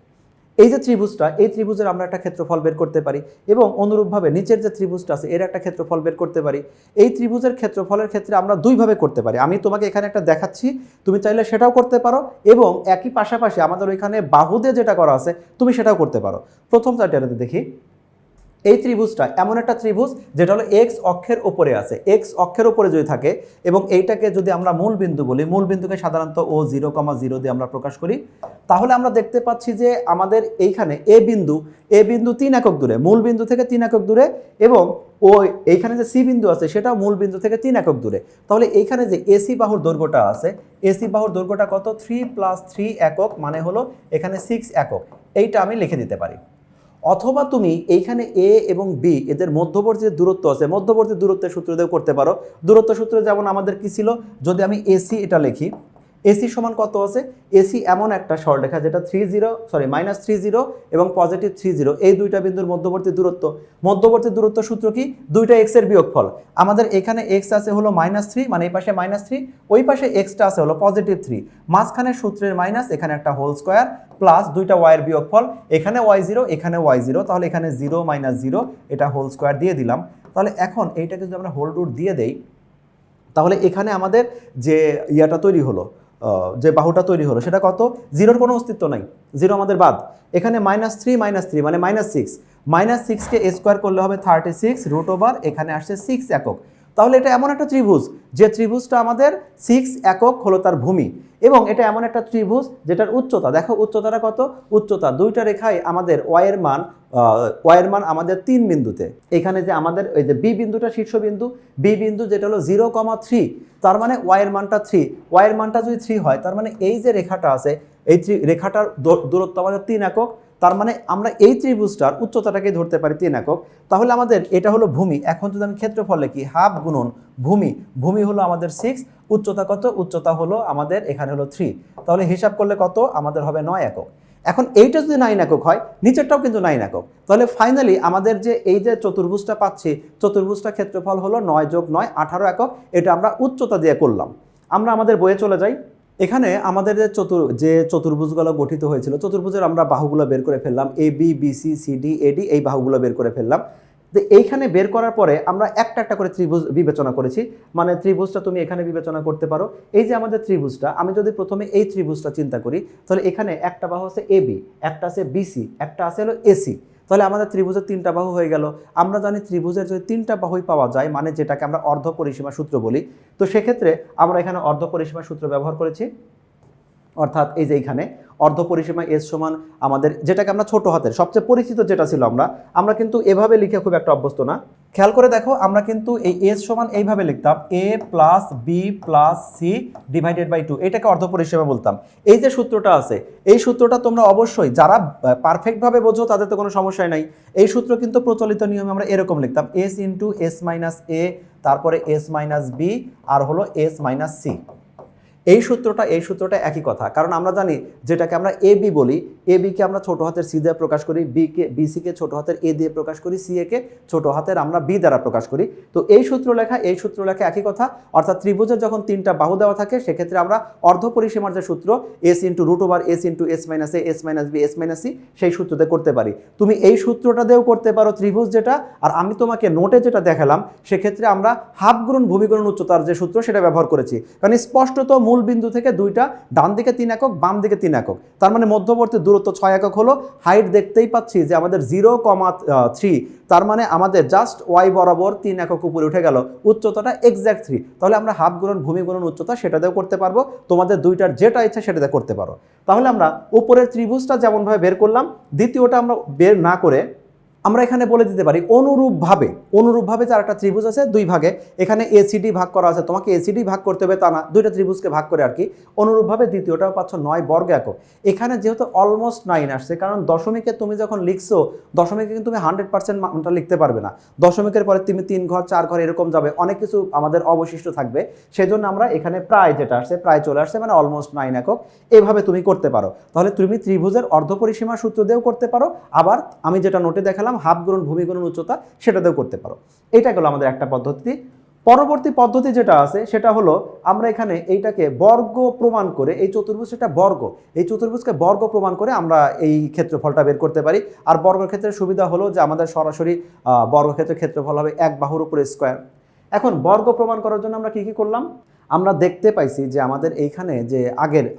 এই যে ত্রিভুজটা, এই ত্রিভুজের আমরা একটা ক্ষেত্রফল বের করতে পারি, এবং অনুরূপভাবে নিচের যে ত্রিভুজটা আছে এর একটা ক্ষেত্রফল বের করতে পারি। এই ত্রিভুজের ক্ষেত্রফলের ক্ষেত্রে আমরা দুইভাবে করতে পারি, আমি তোমাকে এখানে একটা দেখাচ্ছি, তুমি চাইলে সেটাও করতে পারো, এবং একই পাশাপাশি আমাদের ওইখানে বাহু দিয়ে যেটা করা আছে তুমি সেটাও করতে পারো। প্রথম চারটাতে দেখি, এই ত্রিভুজটা এমন একটা ত্রিভুজ যেটা হলো এক্স অক্ষের উপরে আছে, এক্স অক্ষের উপরে যদি থাকে, এবং এইটাকে যদি আমরা মূল বিন্দু বলি, মূল বিন্দুকে সাধারণত ও 0,0 দিয়ে আমরা প্রকাশ করি, তাহলে আমরা দেখতে পাচ্ছি যে আমাদের এইখানে এ বিন্দু 3 একক দূরে, মূল বিন্দু থেকে 3 একক দূরে, এবং ও এইখানে যে সি বিন্দু আছে সেটাও মূল বিন্দু থেকে 3 একক দূরে। তাহলে এইখানে যে এসি বাহুর দৈর্ঘ্যটা আছে, এসি বাহুর দৈর্ঘ্যটা কত? 3 + 3 একক, মানে হলো এখানে 6 একক। এইটা আমি লিখে দিতে পারি। অথবা তুমি এইখানে এ এবং বি এদের মধ্যবর্তী যে দূরত্ব আছে, মধ্যবর্তী দূরত্বের সূত্র দিয়েও করতে পারো। দূরত্ব সূত্র যেমন আমাদের কি ছিল, যদি আমি এসি এটা লিখি, এসি সমান কত আছে, এসি এমন একটা সরলরেখা যেটা -30 এবং +30, এই দুইটা বিন্দুর মধ্যবর্তী দূরত্ব সূত্র কি, দুইটা এক্স এর বিয়োগফল। আমাদের এখানে এক্স আছে হলো -3, মানে এই পাশে -3, ওই পাশে এক্সটা আছে হলো +3, মাঝখানে সূত্রের মাইনাস, এখানে একটা হোল স্কোয়ার, প্লাস দুইটা ওয়াইয়ের বিয়োগফল, এখানে y0 এখানে y0, তাহলে এখানে 0 - 0, এটা হোল স্কোয়ার দিয়ে দিলাম। তাহলে এখন এইটাকে যদি আমরা হোল রুট দিয়ে দেই, তাহলে এখানে আমাদের যে ইয়াটা তৈরি হলো, যে বাহুটা তৈরি হলো সেটা কত, 0-র কোনো অস্তিত্ব নাই, 0 আমাদের বাদ। এখানে -3 মানে -6, -6কে স্কোয়ার করলে হবে 36 √, এখানে আসছে 6 একক। তাহলে এটা এমন একটা ত্রিভুজ যে ত্রিভুজটা আমাদের 6 একক হলো তার ভূমি, এবং এটা এমন একটা ত্রিভুজ যেটার উচ্চতা, দেখো উচ্চতাটা কত, উচ্চতা দুইটা রেখায় আমাদের ওয়াই এর মান আমাদের 3 বিন্দুতে। এখানে যে আমাদের এই যে বি বিন্দুটা শীর্ষবিন্দু, বি বিন্দু যেটা হলো 0,3, তার মানে ওয়াই এর মানটা 3, ওয়াই এর মানটা যদি 3 হয়, তার মানে এই যে রেখাটা আছে এই রেখাটার দূরত্ব আমাদের 3 একক। তার মানে আমরা এই ত্রিভুজটার উচ্চতাটাকে ধরতে পারি 3 একক। তাহলে আমাদের এটা হলো ভূমি। এখন যদি আমি ক্ষেত্রফল লিখি, হাফ গুণন ভূমি হলো আমাদের 6, উচ্চতা কত, উচ্চতা হলো আমাদের এখানে হলো 3, তাহলে হিসাব করলে কত আমাদের হবে 9 একক। এখন এইটা যদি 9 একক হয়, নিচেরটাও কিন্তু 9 একক, তাহলে ফাইনালি আমাদের যে এই যে চতুর্ভুজটা পাচ্ছি, চতুর্ভুজটা ক্ষেত্রফল হলো 9 + 9 18 একক। এটা আমরা উচ্চতা দিয়ে করলাম। আমরা আমাদের বইয়ে চলে যাই, এখানে আমাদের যে চতুর্ভুজগুলো গঠিত হয়েছিল, চতুর্ভুজের আমরা বাহুগুলো বের করে ফেললাম, A B, B C, C D, AD, এই বাহুগুলো বের করে ফেললাম। তো এইখানে বের করার পরে আমরা একটা একটা করে ত্রিভুজ বিবেচনা করেছি, মানে ত্রিভুজটা তুমি এখানে বিবেচনা করতে পারো। এই যে আমাদের ত্রিভুজটা, আমি যদি প্রথমে এই ত্রিভুজটা চিন্তা করি, তাহলে এখানে একটা বাহু আছে এ বি, একটা আছে বিসি, একটা আছে হলো এসি। তাহলে আমাদের ত্রিভুজের 3টা বাহু হয়ে গেল। আমরা জানি ত্রিভুজের যদি 3টা বাহুই পাওয়া যায়, মানে যেটাকে আমরা অর্ধ পরিসীমা সূত্র বলি, তো সেক্ষেত্রে আমরা এখানে অর্ধ পরিসীমা সূত্র ব্যবহার করেছি। অর্থাৎ এই যে এইখানে অর্ধ পরিসীমা এস সমান আমাদের, যেটাকে আমরা ছোট হাতের সবচেয়ে পরিচিত যেটা ছিল, আমরা কিন্তু এভাবে লিখে খুব একটা অভ্যস্ত না। খেয়াল করে দেখো, আমরা কিন্তু এই এস সমান এইভাবে লিখতাম, a plus B plus C divided by 2, এটাকে অর্ধ পরিসীমা বলতাম। এই যে সূত্রটা আছে, এই সূত্রটা তোমরা অবশ্যই যারা পারফেক্টভাবে বোঝো তাদের তো কোনো সমস্যাই নাই। এই সূত্র কিন্তু প্রচলিত নিয়মে আমরা এরকম লিখতাম, এস ইন্টু এস মাইনাস এ, তারপরে এস মাইনাস বি, আর হলো এস মাইনাস সি। এই সূত্রটা একই কথা, কারণ আমরা জানি যেটাকে আমরা এ বি বলি, এ বিকে আমরা ছোট হাতের সি দিয়ে প্রকাশ করি, বিসিকে ছোট হাতের এ দিয়ে প্রকাশ করি, সি একে ছোট হাতের আমরা বি দ্বারা প্রকাশ করি। তো এই সূত্র লেখা একই কথা। অর্থাৎ ত্রিভুজের যখন 3টা বাহু দেওয়া থাকে, সেক্ষেত্রে আমরা অর্ধ পরিসীমার যে সূত্র S into root over S into S minus A, S minus B, S minus C, সেই সূত্রতে করতে পারি। তুমি এই সূত্রটা দিয়েও করতে পারো ত্রিভুজ যেটা, আর আমি তোমাকে নোটে যেটা দেখালাম সেক্ষেত্রে আমরা হাফ গুণন ভূমি গুণন উচ্চতার যে সূত্র সেটা ব্যবহার করেছি। কারণ স্পষ্টত মূল বিন্দু থেকে দুইটা, ডান দিকে 3 একক, বাম দিকে 3 একক, তার মানে মধ্যবর্তী দূরত্ব 6 একক হলো। হাইট দেখতেই পাচ্ছি যে আমাদের 0,3, তার মানে আমাদের জাস্ট ওয়াই বরাবর 3 একক উপরে উঠে গেল, উচ্চতাটা এক্স্যাক্ট 3। তাহলে আমরা হাফ গুণন ভূমি গুণন উচ্চতা সেটা দিয়েও করতে পারবো, তোমাদের দুইটার যেটা ইচ্ছা সেটা দিয়ে করতে পারো। তাহলে আমরা উপরের ত্রিভুজটা যেমনভাবে বের করলাম, দ্বিতীয়টা আমরা বের না করে আমরা এখানে বলে দিতে পারি অনুরূপভাবে যার একটা ত্রিভুজ আছে 2 ভাগে, এখানে এসিডি ভাগ করা আছে, তোমাকে এসিডি ভাগ করতে হবে তা না, দুইটা ত্রিভুজকে ভাগ করে আর কি। অনুরূপভাবে দ্বিতীয়টাও পাচ্ছ 9 বর্গ একক। এখানে যেহেতু অলমোস্ট 9 আসছে, কারণ দশমিকে তুমি যখন লিখছো, দশমিকে কিন্তু তুমি 100% মানটা লিখতে পারবে না। দশমিকের পরে তুমি 3 ঘর 4 ঘর এরকম যাবে, অনেক কিছু আমাদের অবশিষ্ট থাকবে। সেজন্য আমরা এখানে প্রায় যেটা আসছে, প্রায় চলে আসছে, মানে অলমোস্ট 9 একক। এভাবে তুমি করতে পারো। তাহলে তুমি ত্রিভুজের অর্ধপরিসীমা সূত্র দিয়েও করতে পারো, আবার আমি যেটা নোটে দেখালাম হাফ গুণন ভূমি গুণন উচ্চতা সেটাতেও করতে পারো। এটা গেল আমাদের একটা পদ্ধতি। পরবর্তী পদ্ধতি যেটা আছে সেটা হলো, আমরা এখানে এইটাকে বর্গ প্রমাণ করে, এই চতুর্ভুজ এটা বর্গ, এই চতুর্ভুজকে বর্গ প্রমাণ করে আমরা এই ক্ষেত্রফলটা বের করতে পারি। আর বর্গক্ষেত্রের সুবিধা হলো যে আমাদের সরাসরি বর্গক্ষেত্রের ক্ষেত্রফল হবে এক বাহুর উপরে স্কোয়ার। এখন বর্গ প্রমাণ করার জন্য আমরা কি করলাম, আমরা দেখতে পাইছি যে আমাদের এইখানে যে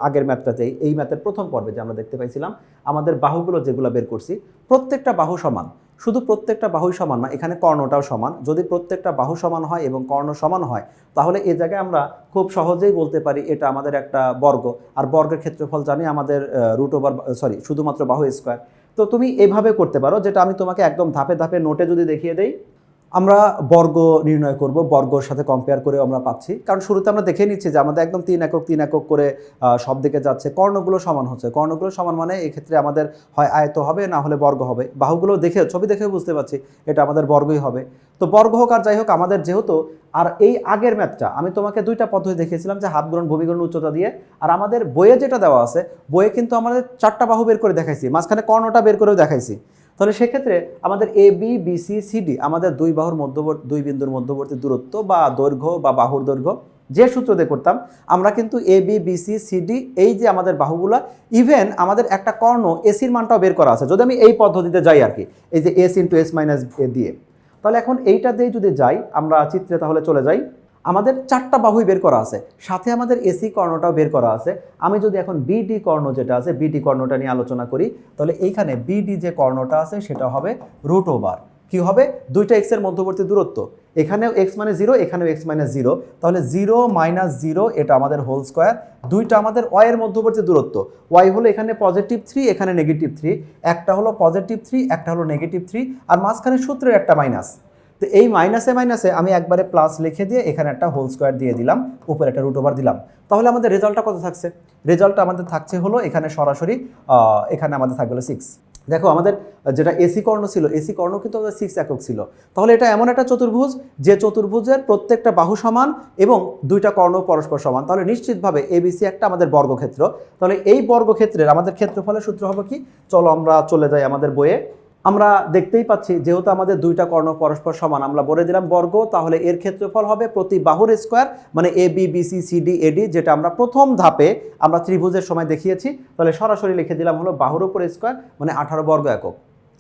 আগের ম্যাথটাতেই, এই ম্যাথের প্রথম পর্বে যে আমরা দেখতে পাইছিলাম, আমাদের বাহুগুলো যেগুলো বের করছি প্রত্যেকটা বাহু সমান। শুধু প্রত্যেকটা বাহুই সমান না, এখানে কর্ণটাও সমান। যদি প্রত্যেকটা বাহু সমান হয় এবং কর্ণ সমান হয়, তাহলে এই জায়গায় আমরা খুব সহজেই বলতে পারি এটা আমাদের একটা বর্গ। আর বর্গের ক্ষেত্রফল জানি আমাদের শুধুমাত্র বাহু স্কোয়ার। তো তুমি এভাবে করতে পারো, যেটা আমি তোমাকে একদম ধাপে ধাপে নোটে যদি দেখিয়ে দেই। আমরা বর্গ নির্ণয় করব, বর্গর সাথে কম্পেয়ার করে আমরা পাচ্ছি, কারণ শুরুতে আমরা দেখে নিচ্ছি যে আমাদের একদম 3 একক করে সব দিকে যাচ্ছে, কর্ণগুলো সমান হচ্ছে। কর্ণগুলো সমান মানে এক্ষেত্রে আমাদের হয় আয়ত হবে, না হলে বর্গ হবে। বাহুগুলো দেখে, ছবি দেখে বুঝতে পারছি এটা আমাদের বর্গই হবে। তো বর্গ হোক আর যাই হোক, আমাদের যেহেতু, আর এই আগের ম্যাথটা আমি তোমাকে 2টা পদ্ধতি দেখিয়েছিলাম, যে হাফ গুণন ভূমি গুণন উচ্চতা দিয়ে, আর আমাদের বইয়ে যেটা দেওয়া আছে, বইয়ে কিন্তু আমাদের 4টা বাহু বের করে দেখাইছি, মাঝখানে কর্ণটা বের করেও দেখাইছি। তাহলে সেক্ষেত্রে আমাদের A B B C C D, আমাদের দুই বিন্দুর মধ্যবর্তী দূরত্ব বা দৈর্ঘ্য বা বাহুর দৈর্ঘ্য যে সূত্র দিয়ে করতাম, আমরা কিন্তু A B B C C D, এই যে আমাদের বাহুগুলা, ইভেন আমাদের একটা কর্ণ এসির মানটাও বের করা আছে, যদি আমি এই পদ্ধতিতে যাই আর কি, এই যে এস ইন্টু এস মাইনাস এ দিয়ে। তাহলে এখন এইটা দিয়ে যদি যাই আমরা চিত্রে, তাহলে চলে যাই, আমাদের 4টা বাহুই বের করা আছে, সাথে আমাদের এসি কর্ণটাও বের করা আছে। আমি যদি এখন বিডি কর্ণ যেটা আছে, বিডি কর্ণটা নিয়ে আলোচনা করি, তাহলে এইখানে বিডি যে কর্ণটা আছে সেটা হবে রুট ওভার, কি হবে, দুইটা এক্স এর মধ্যবর্তী দূরত্ব, এখানেও এক্স মানে 0, এখানেও এক্স মানে 0, তাহলে 0 মাইনাস 0 এটা আমাদের হোল স্কোয়ার। দুইটা আমাদের ওয়াই এর মধ্যবর্তী দূরত্ব, ওয়াই হলো এখানে +3, এখানে -3, একটা হলো +3, একটা হলো -3, আর মাঝখানে সূত্রের একটা মাইনাস। তো এই মাইনাসে মাইনাসে আমি একবারে প্লাস লিখে দিয়ে এখানে একটা হোল স্কোয়ার দিয়ে দিলাম, উপরে একটা রুট ওভার দিলাম। তাহলে আমাদের রেজাল্টটা কত থাকছে, রেজাল্টটা আমাদের থাকছে হলো এখানে সরাসরি এখানে আমাদের থাকবে 6। দেখো আমাদের যেটা এসি কর্ণ ছিল, এসি কর্ণ কিন্তু আমাদের 6 একক ছিল। তাহলে এটা এমন একটা চতুর্ভুজ, যে চতুর্ভুজের প্রত্যেকটা বাহু সমান এবং দুইটা কর্ণ পরস্পর সমান। তাহলে নিশ্চিতভাবে এবিসি একটা আমাদের বর্গক্ষেত্র। তাহলে এই বর্গক্ষেত্রের আমাদের ক্ষেত্রফলের সূত্র হবে কি, চলো আমরা চলে যাই আমাদের বইয়ে। আমরা দেখতেই পাচ্ছি যেহেতু আমাদের দুইটা কর্ণ পরস্পর সমান, আমরা বলে দিলাম বর্গ, তাহলে এর ক্ষেত্রফল হবে প্রতি বাহুর স্কোয়ার, মানে A B B C C D AD, যেটা আমরা প্রথম ধাপে আমরা ত্রিভুজের সময় দেখিয়েছি। তাহলে সরাসরি লিখে দিলাম হলো বাহুর উপর স্কোয়ার, মানে 18 বর্গ একক।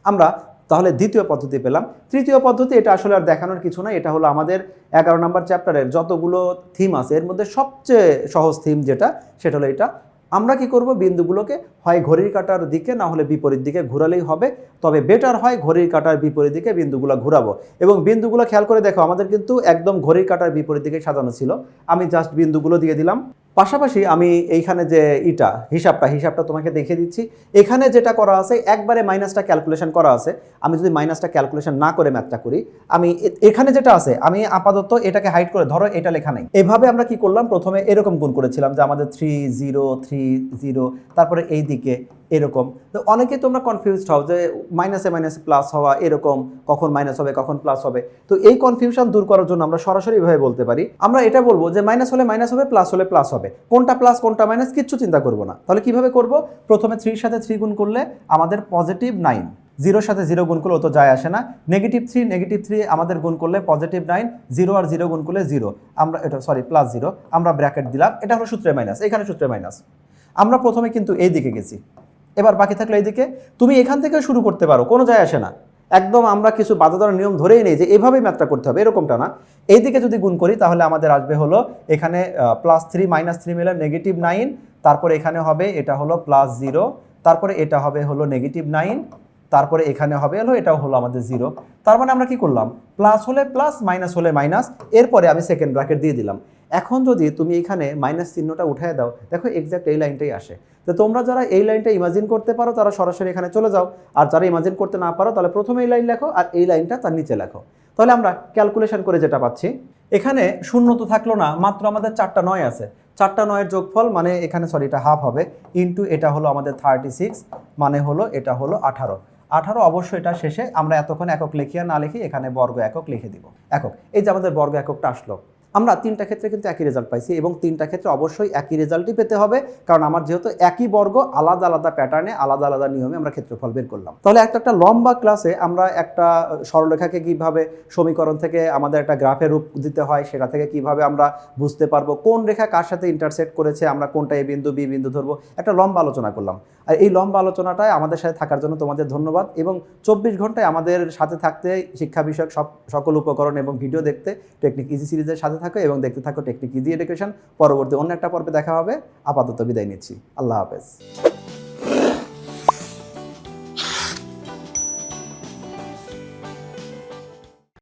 আমরা তাহলে দ্বিতীয় পদ্ধতি পেলাম। তৃতীয় পদ্ধতি, এটা আসলে আর দেখানোর কিছু না, এটা হলো আমাদের 11 নম্বর চ্যাপ্টারের যতগুলো থিম আছে এর মধ্যে সবচেয়ে সহজ থিম যেটা, সেটা হলো এটা আমরা কি করব, বিন্দুগুলোকে হয় ঘড়ির কাঁটার দিকে না হলে বিপরীত দিকে ঘোরালেই হবে, তবে বেটার হয় ঘড়ির কাঁটার বিপরীত দিকে বিন্দুগুলো ঘোরাবো। এবং বিন্দুগুলো খেয়াল করে দেখো, আমাদের কিন্তু একদম ঘড়ির কাঁটার বিপরীত দিকে সাজানো ছিল। আমি জাস্ট বিন্দুগুলো দিয়ে দিলাম। পাশাপাশি আমি এইখানে যে হিসাবটা তোমাকে দেখিয়ে দিচ্ছি। এখানে যেটা করা আছে, একবারে মাইনাসটা ক্যালকুলেশন করা আছে। আমি যদি মাইনাসটা ক্যালকুলেশন না করে ম্যাথটা করি, আমি এখানে যেটা আছে আমি আপাতত এটাকে হাইড করে, ধরো এটা লেখা নেই। এভাবে আমরা কি করলাম, প্রথমে এরকম গুণ করেছিলাম যে আমাদের 3 0 3 0, তারপরে এই দিকে এরকম। তো অনেকে তোমরা কনফিউজড হও যে মাইনাসে মাইনাসে প্লাস হওয়া, এরকম কখন মাইনাস হবে কখন প্লাস হবে। তো এই কনফিউশন দূর করার জন্য আমরা সরাসরি ভাবে বলতে পারি, আমরা এটা বলবো যে মাইনাস হলে মাইনাস হবে, প্লাস হলে প্লাস হবে। কোনটা প্লাস কোনটা মাইনাস কিচ্ছু চিন্তা করবো না। তাহলে কিভাবে করব, প্রথমে 3 সাথে 3 গুণ করলে আমাদের পজিটিভ 9, 0 সাথে 0 গুণ করলে তো যায় আসে না, -3 আমাদের গুণ করলে পজিটিভ 9, 0 আর 0 গুণ করলে 0, আমরা এটা প্লাস 0, আমরা ব্র্যাকেট দিলাম, এটা হলো সূত্রে মাইনাস, এখানে সূত্রে মাইনাস। আমরা প্রথমে কিন্তু এই দিকে গেছি, এবার বাকি থাকলো এইদিকে। তুমি এখান থেকে শুরু করতে পারো, কোনো যায় আসে না। একদম আমরা কিছু বাধা ধরার নিয়ম ধরেই নেই যে এভাবেই ম্যাথটা করতে হবে, এরকমটা না। এইদিকে যদি গুণ করি তাহলে আমাদের আসবে হলো এখানে +3 -3 মিলে -9, তারপরে এখানে হবে এটা হলো +0, তারপরে এটা হবে হলো -9, তারপরে এখানে হবে হলো এটাও হলো আমাদের 0। তার মানে আমরা কি করলাম, প্লাস হলে প্লাস মাইনাস হলে মাইনাস, এরপরে আমি সেকেন্ড ব্র্যাকেট দিয়ে দিলাম। এখন যদি তুমি এখানে মাইনাস চিহ্নটা উঠায় দাও, দেখো এক্স্যাক্ট এই লাইনটাই আসে। তো তোমরা যারা এই লাইনটা ইমাজিন করতে পারো তারা সরাসরি এখানে চলে যাও, আর যারা ইমাজিন করতে না পারো তাহলে প্রথমে এই লাইন লেখো আর এই লাইনটা তার নিচে লেখো। তাহলে আমরা ক্যালকুলেশন করে যেটা পাচ্ছি, এখানে শূন্য তো থাকলো না, মাত্র আমাদের 4টা 9 আছে। 4টা 9-এর যোগফল মানে এখানে এটা হাফ হবে, ইন্টু এটা হলো আমাদের 36, মানে হলো এটা হলো 18 অবশ্যই এটা শেষে আমরা এতক্ষণ একক লিখিয়া না লিখি এখানে বর্গ একক লিখে দিব। একক, এই যে আমাদের বর্গ এককটা আসলো। আমরা 3টা ক্ষেত্রে কিন্তু একই রেজাল্ট পাইছি, এবং 3টা ক্ষেত্রে অবশ্যই একই রেজাল্টই পেতে হবে, কারণ আমার যেহেতু একই বর্গ আলাদা আলাদা প্যাটার্নে আলাদা আলাদা নিয়মে আমরা ক্ষেত্রফল বের করলাম। তাহলে একটা লম্বা ক্লাসে আমরা একটা সরলরেখাকে কিভাবে সমীকরণ থেকে আমাদের একটা গ্রাফের রূপ দিতে হয়, সেটা থেকে কিভাবে আমরা বুঝতে পারবো কোন রেখা কার সাথে ইন্টারসেক্ট করেছে, আমরা কোনটা এ বিন্দু বি বিন্দু ধরবো, একটা লম্বা আলোচনা করলাম। আর এই লম্বা আলোচনাটায় আমাদের সাথে থাকার জন্য তোমাদের ধন্যবাদ, এবং 24 ঘন্টায় আমাদের সাথে থাকতে শিক্ষা বিষয়ক সকল উপকরণ এবং ভিডিও দেখতে টেকনিক ইজি সিরিজের সাথে থাকো এবং দেখতে থাকো টেকনিক ইজি এডুকেশন। পরবর্তী অন্য একটা পর্বে দেখা হবে। আপাতত বিদায় নিচ্ছি, আল্লাহ হাফেজ।